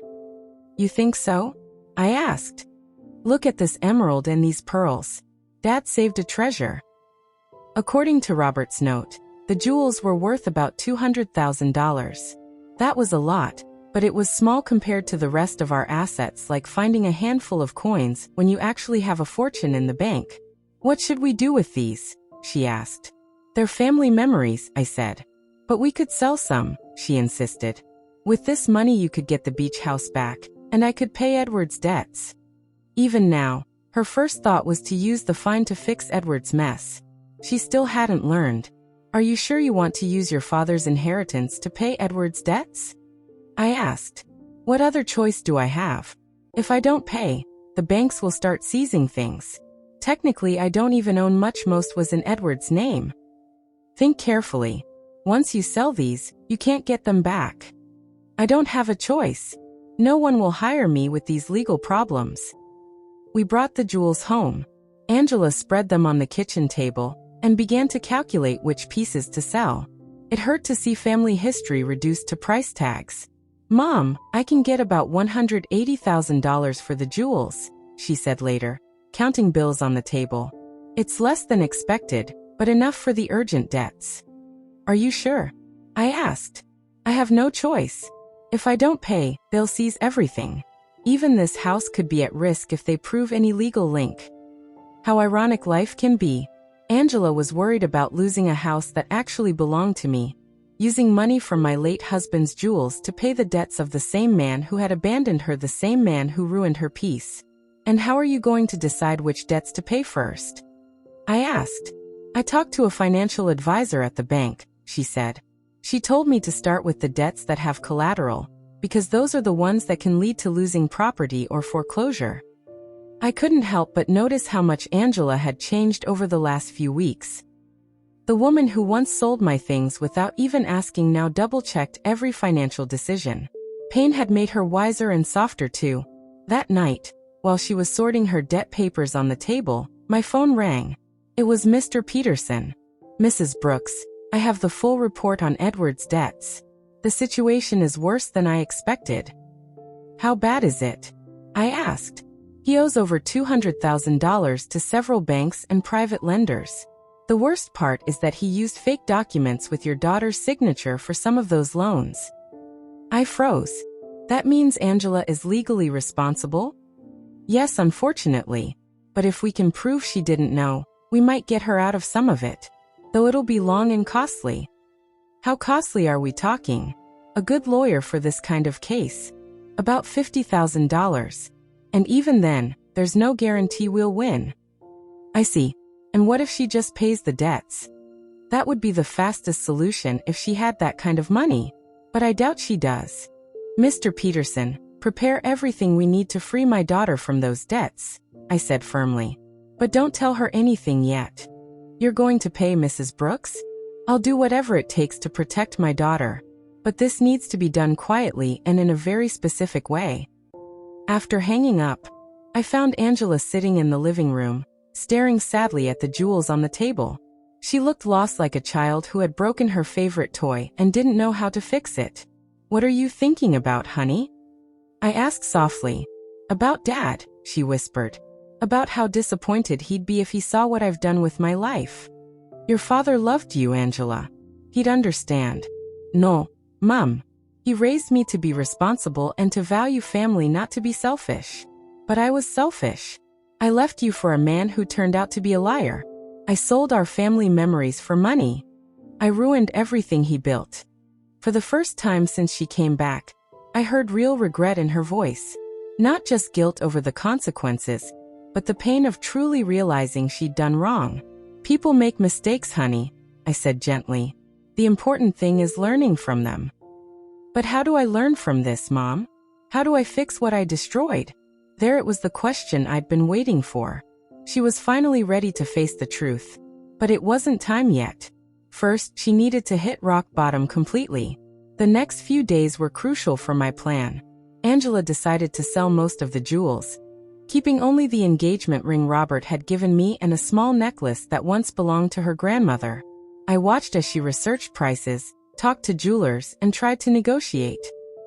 "You think so?" I asked. "Look at this emerald and these pearls. Dad saved a treasure." According to Robert's note, the jewels were worth about $200,000. That was a lot, but it was small compared to the rest of our assets, like finding a handful of coins when you actually have a fortune in the bank. "What should we do with these?" she asked. "They're family memories," I said. "But we could sell some," she insisted. "With this money you could get the beach house back, and I could pay Edward's debts." Even now, her first thought was to use the fine to fix Edward's mess. She still hadn't learned. "Are you sure you want to use your father's inheritance to pay Edward's debts?" I asked. "What other choice do I have? If I don't pay, the banks will start seizing things. Technically, I don't even own much. Most was in Edward's name." "Think carefully. Once you sell these, you can't get them back." "I don't have a choice. No one will hire me with these legal problems." We brought the jewels home. Angela spread them on the kitchen table and began to calculate which pieces to sell. It hurt to see family history reduced to price tags. "Mom, I can get about $180,000 for the jewels," she said later, counting bills on the table. "It's less than expected, but enough for the urgent debts." "Are you sure?" I asked. "I have no choice. If I don't pay, they'll seize everything. Even this house could be at risk if they prove any legal link." How ironic life can be. Angela was worried about losing a house that actually belonged to me, using money from my late husband's jewels to pay the debts of the same man who had abandoned her, the same man who ruined her peace. "And how are you going to decide which debts to pay first?" I asked. "I talked to a financial advisor at the bank," she said. "She told me to start with the debts that have collateral, because those are the ones that can lead to losing property or foreclosure." I couldn't help but notice how much Angela had changed over the last few weeks. The woman who once sold my things without even asking now double-checked every financial decision. Pain had made her wiser and softer too. That night, while she was sorting her debt papers on the table, my phone rang. It was Mr. Peterson. "Mrs. Brooks, I have the full report on Edward's debts. The situation is worse than I expected." "How bad is it?" I asked. "He owes over $200,000 to several banks and private lenders. The worst part is that he used fake documents with your daughter's signature for some of those loans." I froze. "That means Angela is legally responsible?" "Yes, unfortunately. But if we can prove she didn't know, we might get her out of some of it. Though it'll be long and costly." "How costly are we talking?" "A good lawyer for this kind of case. About $50,000. And even then, there's no guarantee we'll win." "I see. And what if she just pays the debts?" "That would be the fastest solution if she had that kind of money. But I doubt she does." "Mr. Peterson, prepare everything we need to free my daughter from those debts," I said firmly. "But don't tell her anything yet." "You're going to pay Mrs. Brooks?" "I'll do whatever it takes to protect my daughter. But this needs to be done quietly and in a very specific way." After hanging up, I found Angela sitting in the living room, staring sadly at the jewels on the table. She looked lost, like a child who had broken her favorite toy and didn't know how to fix it. "What are you thinking about, honey?" I asked softly. About Dad, she whispered. About how disappointed he'd be if he saw what I've done with my life. Your father loved you, Angela. He'd understand. No, Mum. He raised me to be responsible and to value family, not to be selfish. But I was selfish. I left you for a man who turned out to be a liar. I sold our family memories for money. I ruined everything he built. For the first time since she came back, I heard real regret in her voice. Not just guilt over the consequences, but the pain of truly realizing she'd done wrong. People make mistakes, honey, I said gently. The important thing is learning from them. But how do I learn from this, Mom? How do I fix what I destroyed? There it was, the question I'd been waiting for. She was finally ready to face the truth. But it wasn't time yet. First, she needed to hit rock bottom completely. The next few days were crucial for my plan. Angela decided to sell most of the jewels, keeping only the engagement ring Robert had given me and a small necklace that once belonged to her grandmother. I watched as she researched prices, talked to jewelers, and tried to negotiate.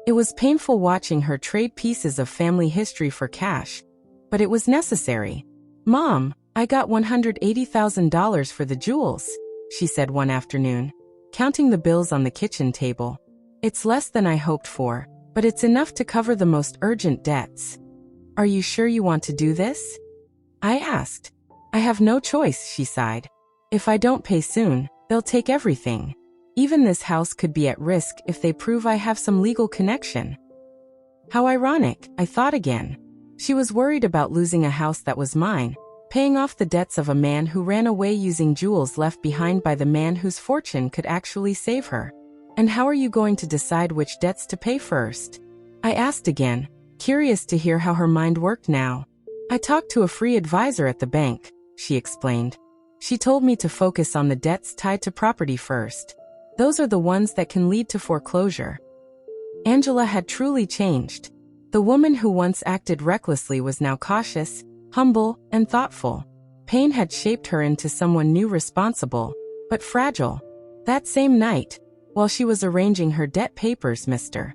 It was painful watching her trade pieces of family history for cash, but it was necessary. Mom, I got $180,000 for the jewels, she said one afternoon, counting the bills on the kitchen table. It's less than I hoped for, but it's enough to cover the most urgent debts. Are you sure you want to do this? I asked. I have no choice, she sighed. If I don't pay soon, they'll take everything. Even this house could be at risk if they prove I have some legal connection. How ironic, I thought again. She was worried about losing a house that was mine, paying off the debts of a man who ran away using jewels left behind by the man whose fortune could actually save her. And how are you going to decide which debts to pay first? I asked again, curious to hear how her mind worked now. I talked to a free advisor at the bank, she explained. She told me to focus on the debts tied to property first. Those are the ones that can lead to foreclosure. Angela had truly changed. The woman who once acted recklessly was now cautious, humble, and thoughtful. Pain had shaped her into someone new, responsible, but fragile. That same night, while she was arranging her debt papers, Mr.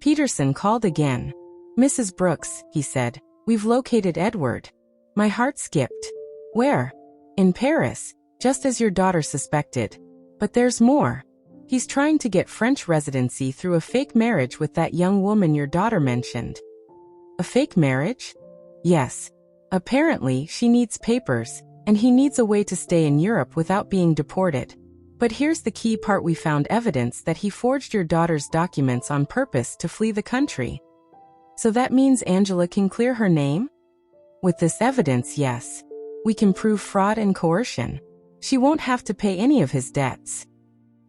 Peterson called again. Mrs. Brooks, he said, we've located Edward. My heart skipped. Where? In Paris, just as your daughter suspected. But there's more. He's trying to get French residency through a fake marriage with that young woman your daughter mentioned. A fake marriage? Yes. Apparently, she needs papers, and he needs a way to stay in Europe without being deported. But here's the key part: we found evidence that he forged your daughter's documents on purpose to flee the country. So that means Angela can clear her name? With this evidence, yes. We can prove fraud and coercion. She won't have to pay any of his debts.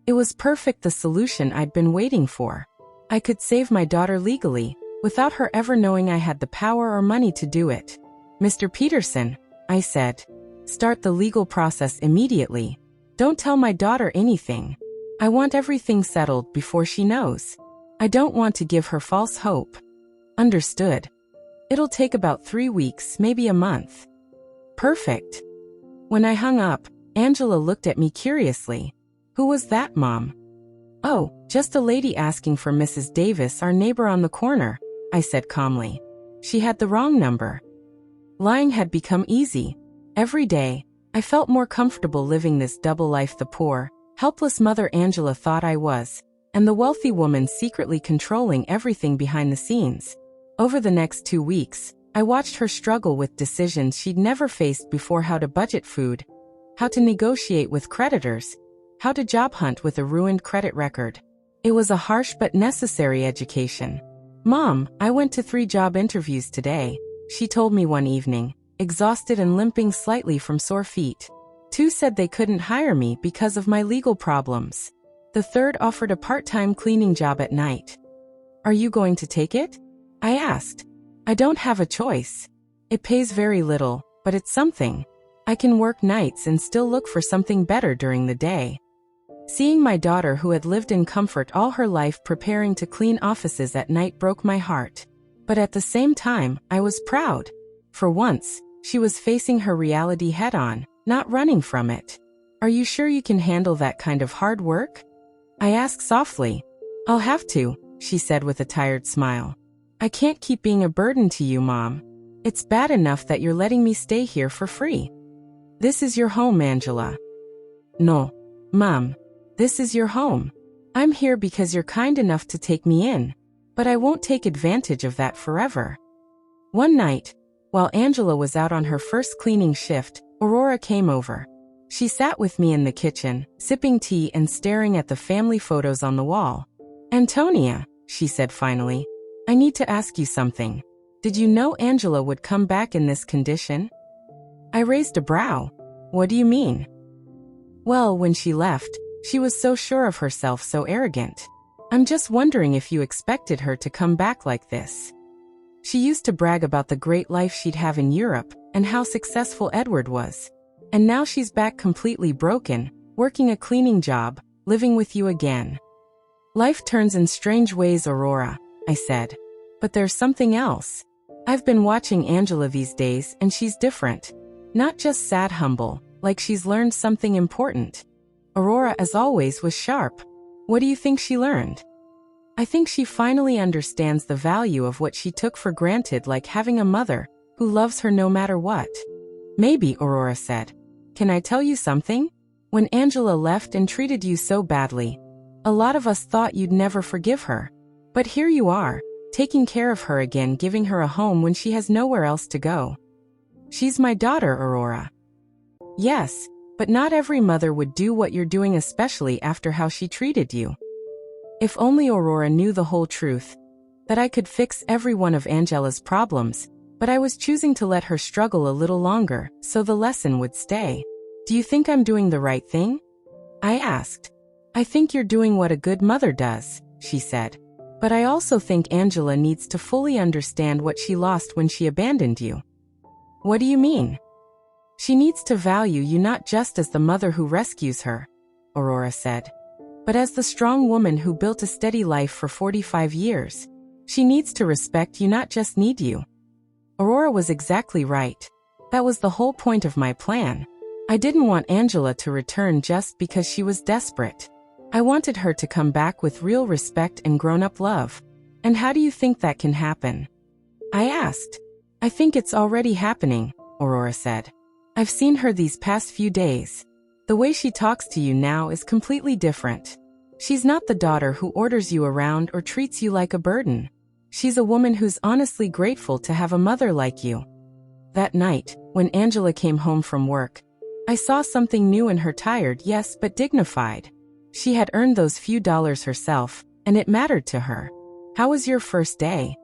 It was perfect, the solution I'd been waiting for. I could save my daughter legally, without her ever knowing I had the power or money to do it. Mr. Peterson, I said, start the legal process immediately. Don't tell my daughter anything. I want everything settled before she knows. I don't want to give her false hope. Understood. It'll take about 3 weeks, maybe a month. Perfect. When I hung up, Angela looked at me curiously. Who was that, Mom? Oh, just a lady asking for Mrs. Davis, our neighbor on the corner, I said calmly. She had the wrong number. Lying had become easy. Every day, I felt more comfortable living this double life: the poor, helpless mother Angela thought I was, and the wealthy woman secretly controlling everything behind the scenes. Over the next 2 weeks, I watched her struggle with decisions she'd never faced before: how to budget food, how to negotiate with creditors, how to job hunt with a ruined credit record. It was a harsh but necessary education. Mom, I went to 3 job interviews today, she told me one evening, exhausted and limping slightly from sore feet. 2 said they couldn't hire me because of my legal problems. The 3rd offered a part-time cleaning job at night. Are you going to take it? I asked. I don't have a choice. It pays very little, but it's something. I can work nights and still look for something better during the day. Seeing my daughter, who had lived in comfort all her life, preparing to clean offices at night broke my heart. But at the same time, I was proud. For once, she was facing her reality head-on, not running from it. Are you sure you can handle that kind of hard work? I asked softly. I'll have to, she said with a tired smile. I can't keep being a burden to you, Mom. It's bad enough that you're letting me stay here for free. This is your home, Angela. No, Mom. This is your home. I'm here because you're kind enough to take me in, but I won't take advantage of that forever. One night, while Angela was out on her first cleaning shift, Aurora came over. She sat with me in the kitchen, sipping tea and staring at the family photos on the wall. Antonia, she said finally, I need to ask you something. Did you know Angela would come back in this condition? I raised a brow. What do you mean? Well, when she left, she was so sure of herself, so arrogant. I'm just wondering if you expected her to come back like this. She used to brag about the great life she'd have in Europe and how successful Edward was. And now she's back completely broken, working a cleaning job, living with you again. Life turns in strange ways, Aurora, I said. But there's something else. I've been watching Angela these days and she's different. Not just sad, humble, like she's learned something important. Aurora, as always, was sharp. What do you think she learned? I think she finally understands the value of what she took for granted, like having a mother who loves her no matter what. Maybe, Aurora said. Can I tell you something? When Angela left and treated you so badly, a lot of us thought you'd never forgive her. But here you are, taking care of her again, giving her a home when she has nowhere else to go. She's my daughter, Aurora. Yes, but not every mother would do what you're doing, especially after how she treated you. If only Aurora knew the whole truth, that I could fix every one of Angela's problems, but I was choosing to let her struggle a little longer, so the lesson would stay. Do you think I'm doing the right thing? I asked. I think you're doing what a good mother does, she said. But I also think Angela needs to fully understand what she lost when she abandoned you. What do you mean? She needs to value you not just as the mother who rescues her, Aurora said, but as the strong woman who built a steady life for 45 years. She needs to respect you, not just need you. Aurora was exactly right. That was the whole point of my plan. I didn't want Angela to return just because she was desperate. I wanted her to come back with real respect and grown-up love. And how do you think that can happen? I asked. I think it's already happening, Aurora said. I've seen her these past few days. The way she talks to you now is completely different. She's not the daughter who orders you around or treats you like a burden. She's a woman who's honestly grateful to have a mother like you. That night, when Angela came home from work, I saw something new in her, tired, yes, but dignified. She had earned those few dollars herself, and it mattered to her. How was your first day?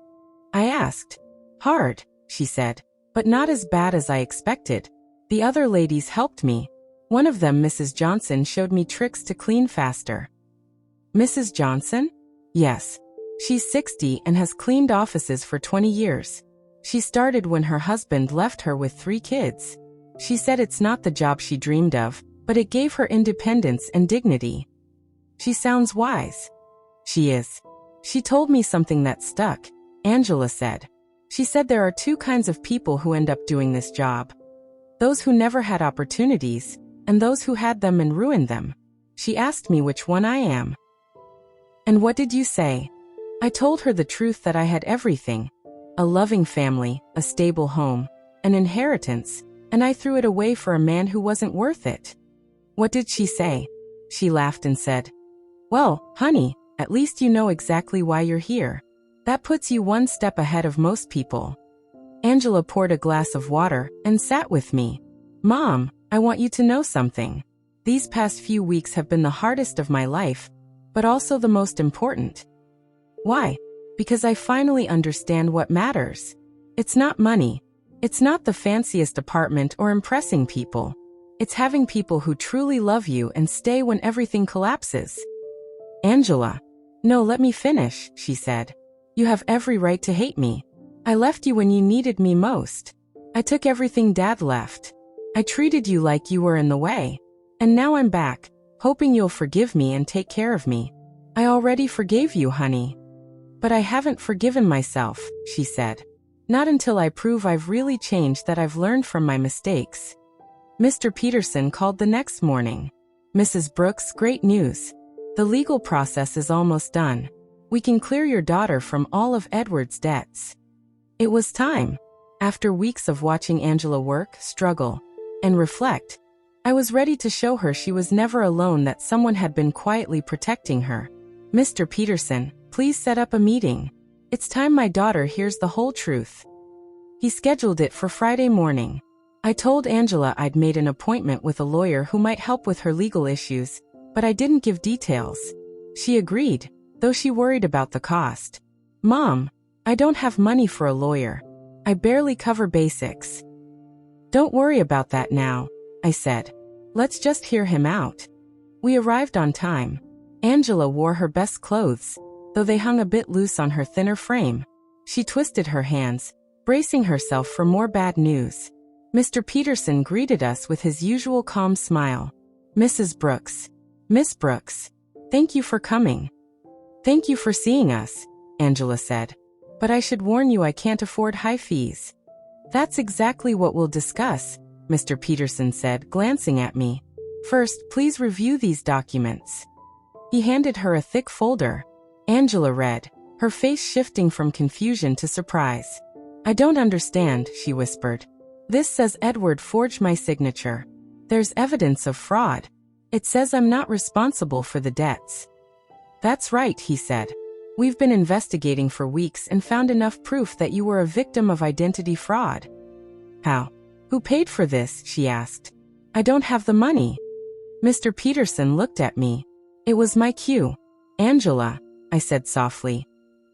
I asked. Hard, she said, but not as bad as I expected. The other ladies helped me. One of them, Mrs. Johnson, showed me tricks to clean faster. Mrs. Johnson? Yes. She's 60 and has cleaned offices for 20 years. She started when her husband left her with 3 kids. She said it's not the job she dreamed of, but it gave her independence and dignity. She sounds wise. She is. She told me something that stuck, Angela said. She said there are 2 kinds of people who end up doing this job. Those who never had opportunities, and those who had them and ruined them. She asked me which one I am. And what did you say? I told her the truth, that I had everything. A loving family, a stable home, an inheritance, and I threw it away for a man who wasn't worth it. What did she say? She laughed and said, Well, honey, at least you know exactly why you're here. That puts you one step ahead of most people. Angela poured a glass of water and sat with me. Mom, I want you to know something. These past few weeks have been the hardest of my life, but also the most important. Why? Because I finally understand what matters. It's not money. It's not the fanciest apartment or impressing people. It's having people who truly love you and stay when everything collapses. Angela. No, let me finish, she said. You have every right to hate me. I left you when you needed me most. I took everything Dad left. I treated you like you were in the way. And now I'm back, hoping you'll forgive me and take care of me. I already forgave you, honey. But I haven't forgiven myself, she said. Not until I prove I've really changed, that I've learned from my mistakes. Mr. Peterson called the next morning. Mrs. Brooks, great news. The legal process is almost done. We can clear your daughter from all of Edward's debts. It was time. After weeks of watching Angela work, struggle, and reflect, I was ready to show her she was never alone, that someone had been quietly protecting her. Mr. Peterson, please set up a meeting. It's time my daughter hears the whole truth. He scheduled it for Friday morning. I told Angela I'd made an appointment with a lawyer who might help with her legal issues, but I didn't give details. She agreed, though she worried about the cost. Mom, I don't have money for a lawyer. I barely cover basics. Don't worry about that now, I said. Let's just hear him out. We arrived on time. Angela wore her best clothes, though they hung a bit loose on her thinner frame. She twisted her hands, bracing herself for more bad news. Mr. Peterson greeted us with his usual calm smile. Mrs. Brooks. Miss Brooks. Thank you for coming. Thank you for seeing us, Angela said. But I should warn you, I can't afford high fees. That's exactly what we'll discuss, Mr. Peterson said, glancing at me. First, please review these documents. He handed her a thick folder. Angela read, her face shifting from confusion to surprise. I don't understand, she whispered. This says Edward forged my signature. There's evidence of fraud. It says I'm not responsible for the debts. That's right, he said. We've been investigating for weeks and found enough proof that you were a victim of identity fraud. How? Who paid for this? She asked. I don't have the money. Mr. Peterson looked at me. It was my cue. Angela, I said softly.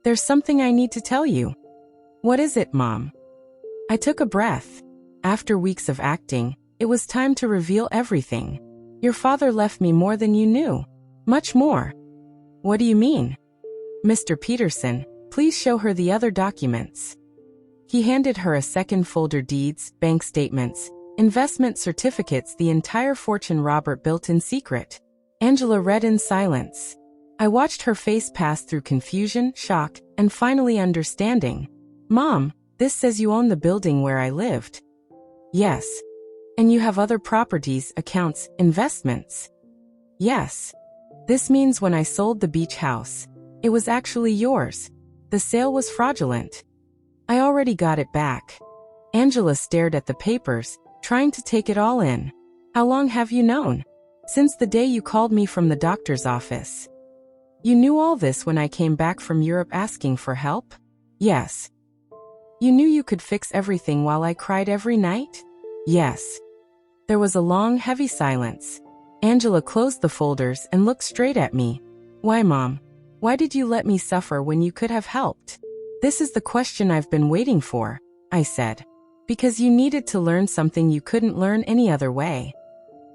There's something I need to tell you. What is it, Mom? I took a breath. After weeks of acting, it was time to reveal everything. Your father left me more than you knew. Much more. What do you mean? Mr. Peterson, please show her the other documents. He handed her a second folder: deeds, bank statements, investment certificates, the entire fortune Robert built in secret. Angela read in silence. I watched her face pass through confusion, shock, and finally understanding. Mom, this says you own the building where I lived. Yes. And you have other properties, accounts, investments. Yes. This means when I sold the beach house, it was actually yours. The sale was fraudulent. I already got it back. Angela stared at the papers, trying to take it all in. How long have you known? Since the day you called me from the doctor's office. You knew all this when I came back from Europe asking for help? Yes. You knew you could fix everything while I cried every night? Yes. There was a long, heavy silence. Angela closed the folders and looked straight at me. Why, Mom? Why did you let me suffer when you could have helped? This is the question I've been waiting for, I said. Because you needed to learn something you couldn't learn any other way.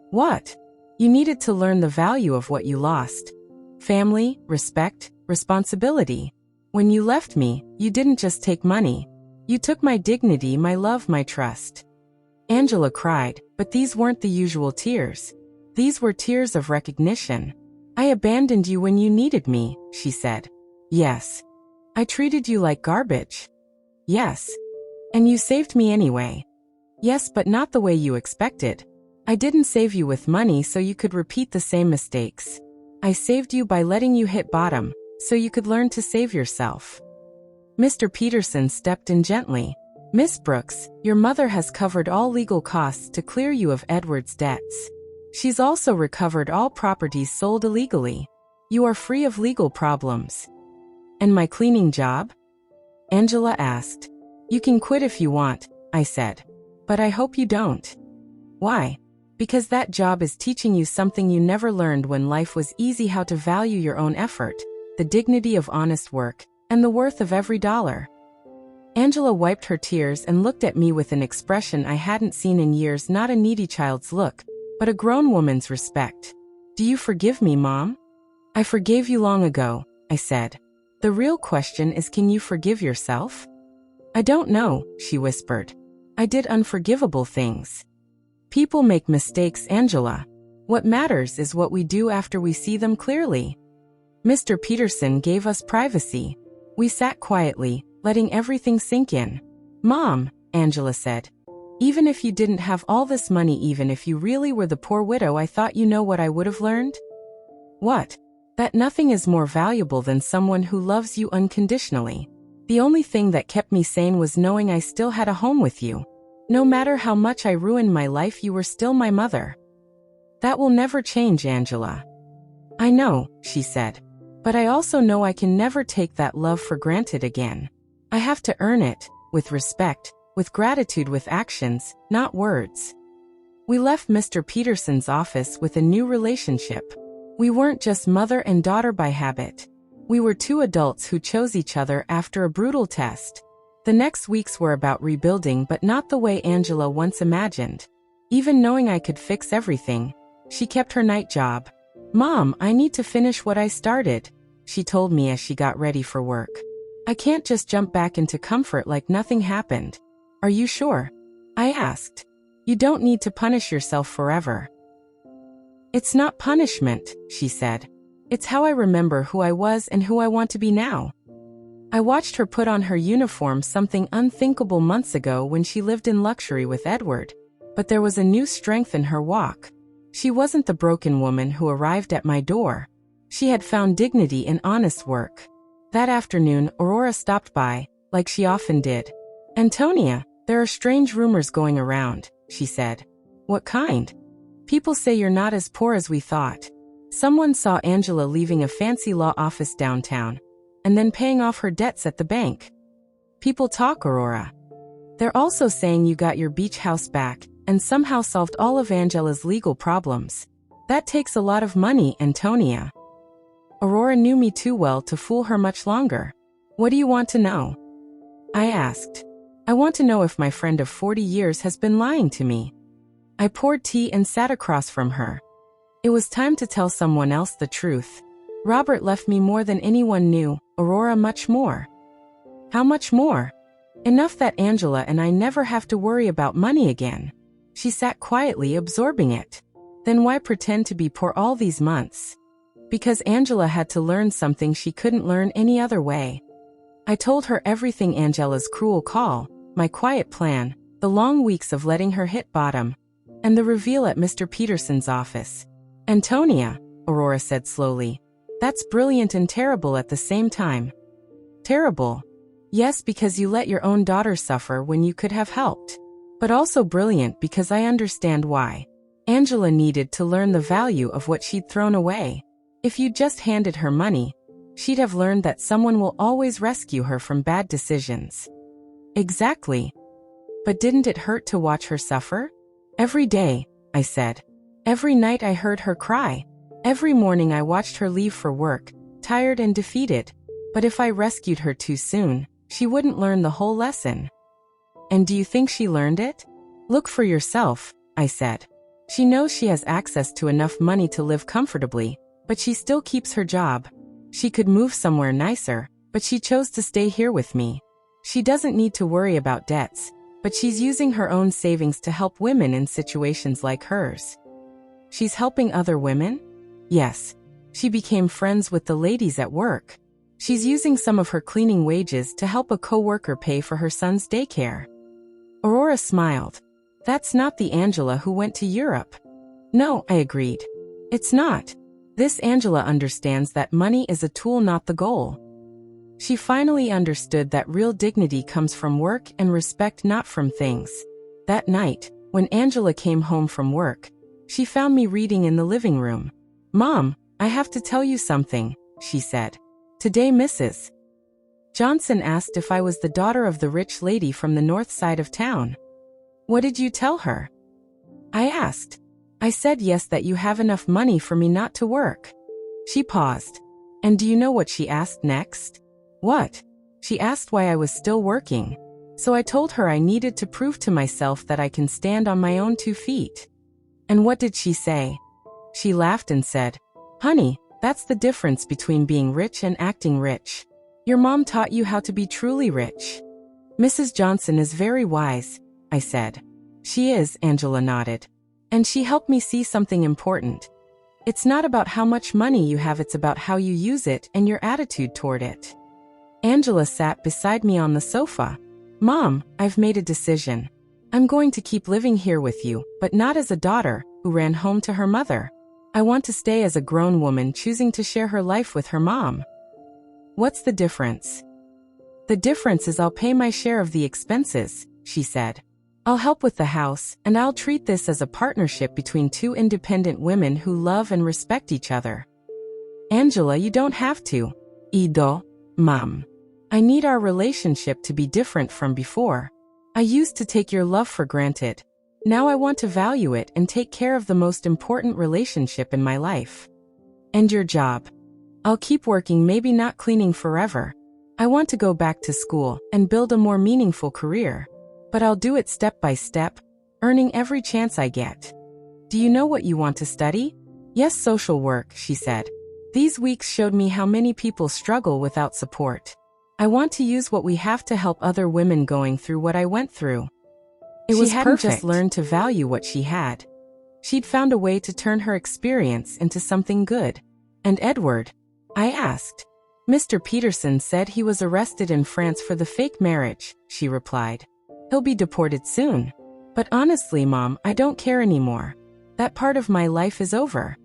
What? You needed to learn the value of what you lost. Family, respect, responsibility. When you left me, you didn't just take money. You took my dignity, my love, my trust. Angela cried, but these weren't the usual tears. These were tears of recognition. I abandoned you when you needed me, she said. Yes. I treated you like garbage. Yes. And you saved me anyway. Yes, but not the way you expected. I didn't save you with money so you could repeat the same mistakes. I saved you by letting you hit bottom, so you could learn to save yourself. Mr. Peterson stepped in gently. Miss Brooks, your mother has covered all legal costs to clear you of Edward's debts. She's also recovered all properties sold illegally. You are free of legal problems. And my cleaning job? Angela asked. You can quit if you want, I said. But I hope you don't. Why? Because that job is teaching you something you never learned when life was easy: how to value your own effort, the dignity of honest work, and the worth of every dollar. Angela wiped her tears and looked at me with an expression I hadn't seen in years, not a needy child's look, but a grown woman's respect. Do you forgive me, Mom? I forgave you long ago, I said. The real question is, can you forgive yourself? I don't know, she whispered. I did unforgivable things. People make mistakes, Angela. What matters is what we do after we see them clearly. Mr. Peterson gave us privacy. We sat quietly, letting everything sink in. Mom, Angela said. Even if you didn't have all this money, even if you really were the poor widow I thought, you know what I would have learned? What? That nothing is more valuable than someone who loves you unconditionally. The only thing that kept me sane was knowing I still had a home with you. No matter how much I ruined my life, you were still my mother. That will never change, Angela. I know, she said. But I also know I can never take that love for granted again. I have to earn it, with respect, with gratitude, with actions, not words. We left Mr. Peterson's office with a new relationship. We weren't just mother and daughter by habit. We were two adults who chose each other after a brutal test. The next weeks were about rebuilding, but not the way Angela once imagined. Even knowing I could fix everything, she kept her night job. Mom, I need to finish what I started, she told me as she got ready for work. I can't just jump back into comfort like nothing happened. Are you sure? I asked. You don't need to punish yourself forever. It's not punishment, she said. It's how I remember who I was and who I want to be now. I watched her put on her uniform, something unthinkable months ago when she lived in luxury with Edward. But there was a new strength in her walk. She wasn't the broken woman who arrived at my door. She had found dignity in honest work. That afternoon, Aurora stopped by, like she often did. Antonia, there are strange rumors going around, she said. What kind? People say you're not as poor as we thought. Someone saw Angela leaving a fancy law office downtown, and then paying off her debts at the bank. People talk, Aurora. They're also saying you got your beach house back, and somehow solved all of Angela's legal problems. That takes a lot of money, Antonia. Aurora knew me too well to fool her much longer. What do you want to know? I asked. I want to know if my friend of 40 years has been lying to me. I poured tea and sat across from her. It was time to tell someone else the truth. Robert left me more than anyone knew, Aurora, much more. How much more? Enough that Angela and I never have to worry about money again. She sat quietly, absorbing it. Then why pretend to be poor all these months? Because Angela had to learn something she couldn't learn any other way. I told her everything: Angela's cruel call, my quiet plan, the long weeks of letting her hit bottom, and the reveal at Mr. Peterson's office. Antonia, Aurora said slowly, that's brilliant and terrible at the same time. Terrible. Yes, because you let your own daughter suffer when you could have helped. But also brilliant because I understand why. Angela needed to learn the value of what she'd thrown away. If you'd just handed her money, she'd have learned that someone will always rescue her from bad decisions. Exactly. But didn't it hurt to watch her suffer? Every day, I said. Every night I heard her cry. Every morning I watched her leave for work, tired and defeated. But if I rescued her too soon, she wouldn't learn the whole lesson. And do you think she learned it? Look for yourself, I said. She knows she has access to enough money to live comfortably, but she still keeps her job. She could move somewhere nicer, but she chose to stay here with me. She doesn't need to worry about debts, but she's using her own savings to help women in situations like hers. She's helping other women? Yes. She became friends with the ladies at work. She's using some of her cleaning wages to help a coworker pay for her son's daycare. Aurora smiled. That's not the Angela who went to Europe. No, I agreed. It's not. This Angela understands that money is a tool, not the goal. She finally understood that real dignity comes from work and respect, not from things. That night, when Angela came home from work, she found me reading in the living room. Mom, I have to tell you something, she said. Today Mrs. Johnson asked if I was the daughter of the rich lady from the north side of town. What did you tell her? I asked. I said yes, that you have enough money for me not to work. She paused. And do you know what she asked next? What? She asked why I was still working. So I told her I needed to prove to myself that I can stand on my own 2 feet. And what did she say? She laughed and said, Honey, that's the difference between being rich and acting rich. Your mom taught you how to be truly rich. Mrs. Johnson is very wise, I said. She is, Angela nodded. And she helped me see something important. It's not about how much money you have, it's about how you use it and your attitude toward it. Angela sat beside me on the sofa. Mom, I've made a decision. I'm going to keep living here with you, but not as a daughter who ran home to her mother. I want to stay as a grown woman choosing to share her life with her mom. What's the difference? The difference is I'll pay my share of the expenses, she said. I'll help with the house, and I'll treat this as a partnership between two independent women who love and respect each other. Angela, you don't have to. Ido, Mom. I need our relationship to be different from before. I used to take your love for granted. Now I want to value it and take care of the most important relationship in my life. And your job. I'll keep working, maybe not cleaning forever. I want to go back to school and build a more meaningful career. But I'll do it step by step, earning every chance I get. Do you know what you want to study? Yes, social work, she said. These weeks showed me how many people struggle without support. I want to use what we have to help other women going through what I went through. She hadn't just learned to value what she had. She'd found a way to turn her experience into something good. And Edward? I asked. Mr. Peterson said he was arrested in France for the fake marriage, she replied. He'll be deported soon. But honestly, Mom, I don't care anymore. That part of my life is over.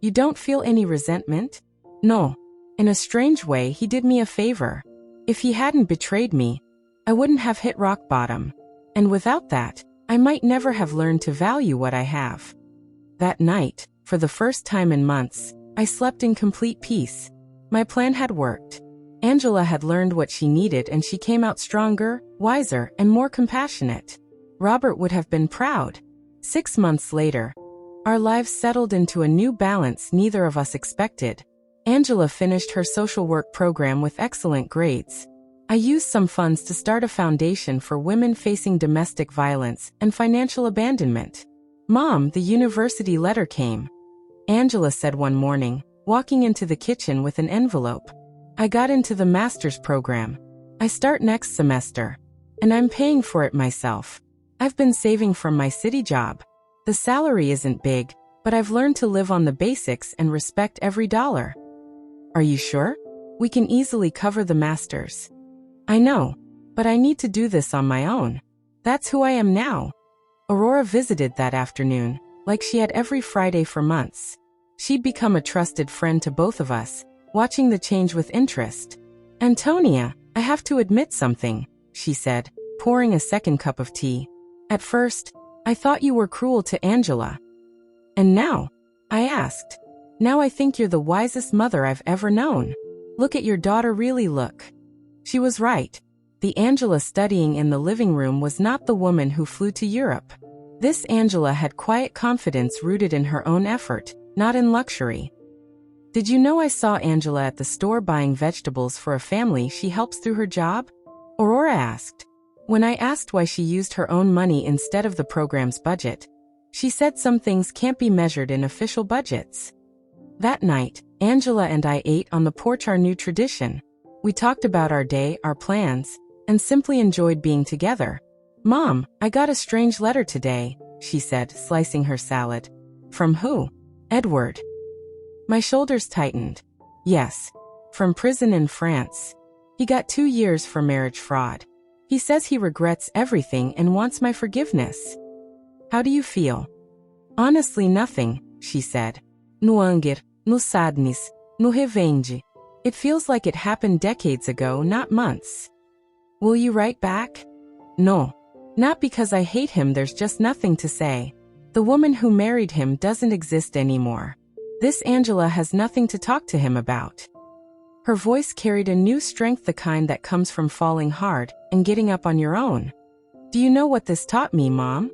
You don't feel any resentment? No. In a strange way, he did me a favor. If he hadn't betrayed me, I wouldn't have hit rock bottom. And without that, I might never have learned to value what I have. That night, for the first time in months, I slept in complete peace. My plan had worked. Angela had learned what she needed and she came out stronger, wiser, and more compassionate. Robert would have been proud. 6 months later, our lives settled into a new balance neither of us expected. Angela finished her social work program with excellent grades. I used some funds to start a foundation for women facing domestic violence and financial abandonment. Mom, the university letter came. Angela said one morning, walking into the kitchen with an envelope. I got into the master's program. I start next semester. And I'm paying for it myself. I've been saving from my city job. The salary isn't big, but I've learned to live on the basics and respect every dollar. Are you sure? We can easily cover the masters. I know, but I need to do this on my own. That's who I am now. Aurora visited that afternoon, like she had every Friday for months. She'd become a trusted friend to both of us, watching the change with interest. Antonia, I have to admit something, she said, pouring a second cup of tea. At first, I thought you were cruel to Angela. And now? I asked. Now I think you're the wisest mother I've ever known. Look at your daughter, really look. She was right. The Angela studying in the living room was not the woman who flew to Europe. This Angela had quiet confidence rooted in her own effort, not in luxury. Did you know I saw Angela at the store buying vegetables for a family she helps through her job? Aurora asked. When I asked why she used her own money instead of the program's budget, she said some things can't be measured in official budgets. That night, Angela and I ate on the porch, our new tradition. We talked about our day, our plans, and simply enjoyed being together. Mom, I got a strange letter today, she said, slicing her salad. From who? Edward. My shoulders tightened. Yes. From prison in France. He got 2 years for marriage fraud. He says he regrets everything and wants my forgiveness. How do you feel? Honestly, nothing, she said. No anger, no sadness, no revenge. It feels like it happened decades ago, not months. Will you write back? No. Not because I hate him, there's just nothing to say. The woman who married him doesn't exist anymore. This Angela has nothing to talk to him about. Her voice carried a new strength, the kind that comes from falling hard and getting up on your own. Do you know what this taught me, Mom?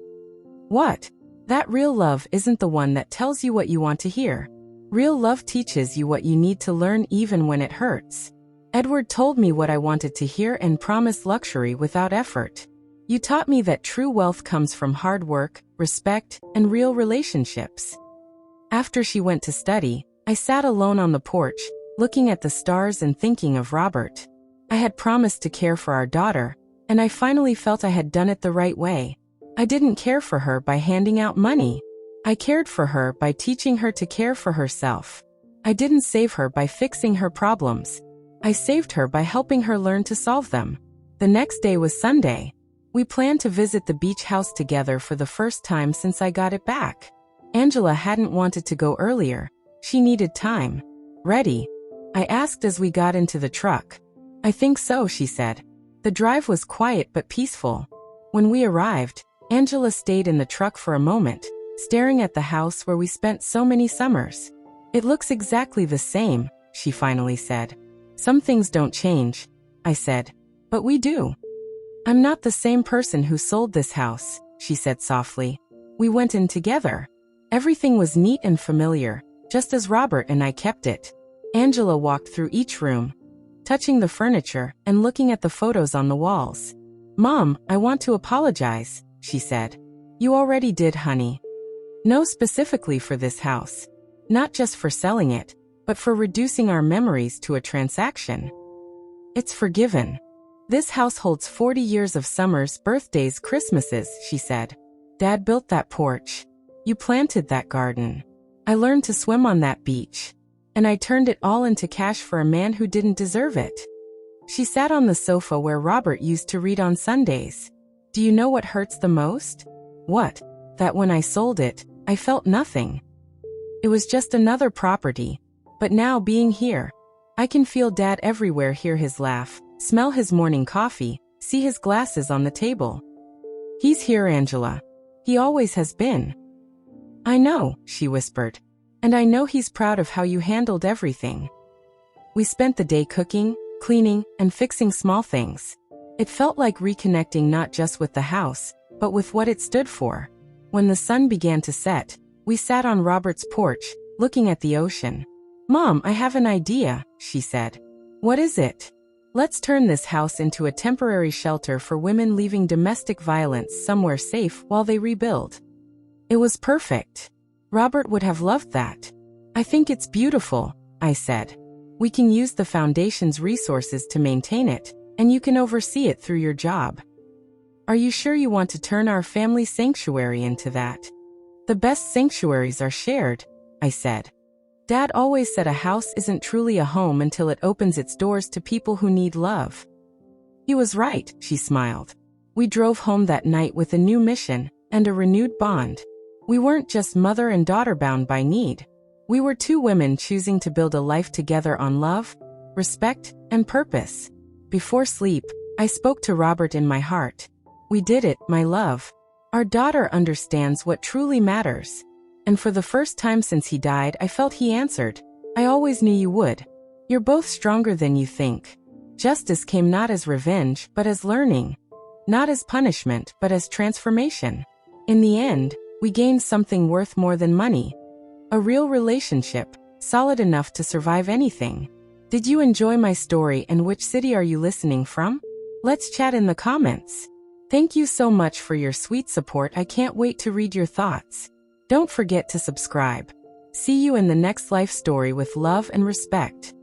What? That real love isn't the one that tells you what you want to hear. Real love teaches you what you need to learn even when it hurts. Edward told me what I wanted to hear and promised luxury without effort. You taught me that true wealth comes from hard work, respect, and real relationships. After she went to study, I sat alone on the porch, looking at the stars and thinking of Robert. I had promised to care for our daughter, and I finally felt I had done it the right way. I didn't care for her by handing out money. I cared for her by teaching her to care for herself. I didn't save her by fixing her problems. I saved her by helping her learn to solve them. The next day was Sunday. We planned to visit the beach house together for the first time since I got it back. Angela hadn't wanted to go earlier. She needed time. Ready? I asked as we got into the truck. I think so, she said. The drive was quiet but peaceful. When we arrived, Angela stayed in the truck for a moment, staring at the house where we spent so many summers. It looks exactly the same, she finally said. Some things don't change, I said. But we do. I'm not the same person who sold this house, she said softly. We went in together. Everything was neat and familiar, just as Robert and I kept it. Angela walked through each room, touching the furniture and looking at the photos on the walls. Mom, I want to apologize, she said. You already did, honey. No, specifically for this house. Not just for selling it, but for reducing our memories to a transaction. It's forgiven. This house holds 40 years of summers, birthdays, Christmases, she said. Dad built that porch. You planted that garden. I learned to swim on that beach. And I turned it all into cash for a man who didn't deserve it. She sat on the sofa where Robert used to read on Sundays. Do you know what hurts the most? What? That when I sold it, I felt nothing. It was just another property. But now being here, I can feel Dad everywhere, hear his laugh, smell his morning coffee, see his glasses on the table. He's here, Angela. He always has been. I know, she whispered. And I know he's proud of how you handled everything. We spent the day cooking, cleaning, and fixing small things. It felt like reconnecting not just with the house, but with what it stood for. When the sun began to set, we sat on Robert's porch, looking at the ocean. Mom, I have an idea, she said. What is it? Let's turn this house into a temporary shelter for women leaving domestic violence, somewhere safe while they rebuild. It was perfect. Robert would have loved that. I think it's beautiful, I said. We can use the foundation's resources to maintain it, and you can oversee it through your job. Are you sure you want to turn our family sanctuary into that? The best sanctuaries are shared, I said. Dad always said a house isn't truly a home until it opens its doors to people who need love. He was right, she smiled. We drove home that night with a new mission and a renewed bond. We weren't just mother and daughter bound by need. We were two women choosing to build a life together on love, respect, and purpose. Before sleep, I spoke to Robert in my heart. We did it, my love. Our daughter understands what truly matters. And for the first time since he died, I felt he answered. I always knew you would. You're both stronger than you think. Justice came not as revenge, but as learning. Not as punishment, but as transformation. In the end, we gained something worth more than money. A real relationship, solid enough to survive anything. Did you enjoy my story, and which city are you listening from? Let's chat in the comments. Thank you so much for your sweet support. I can't wait to read your thoughts. Don't forget to subscribe. See you in the next life story with love and respect.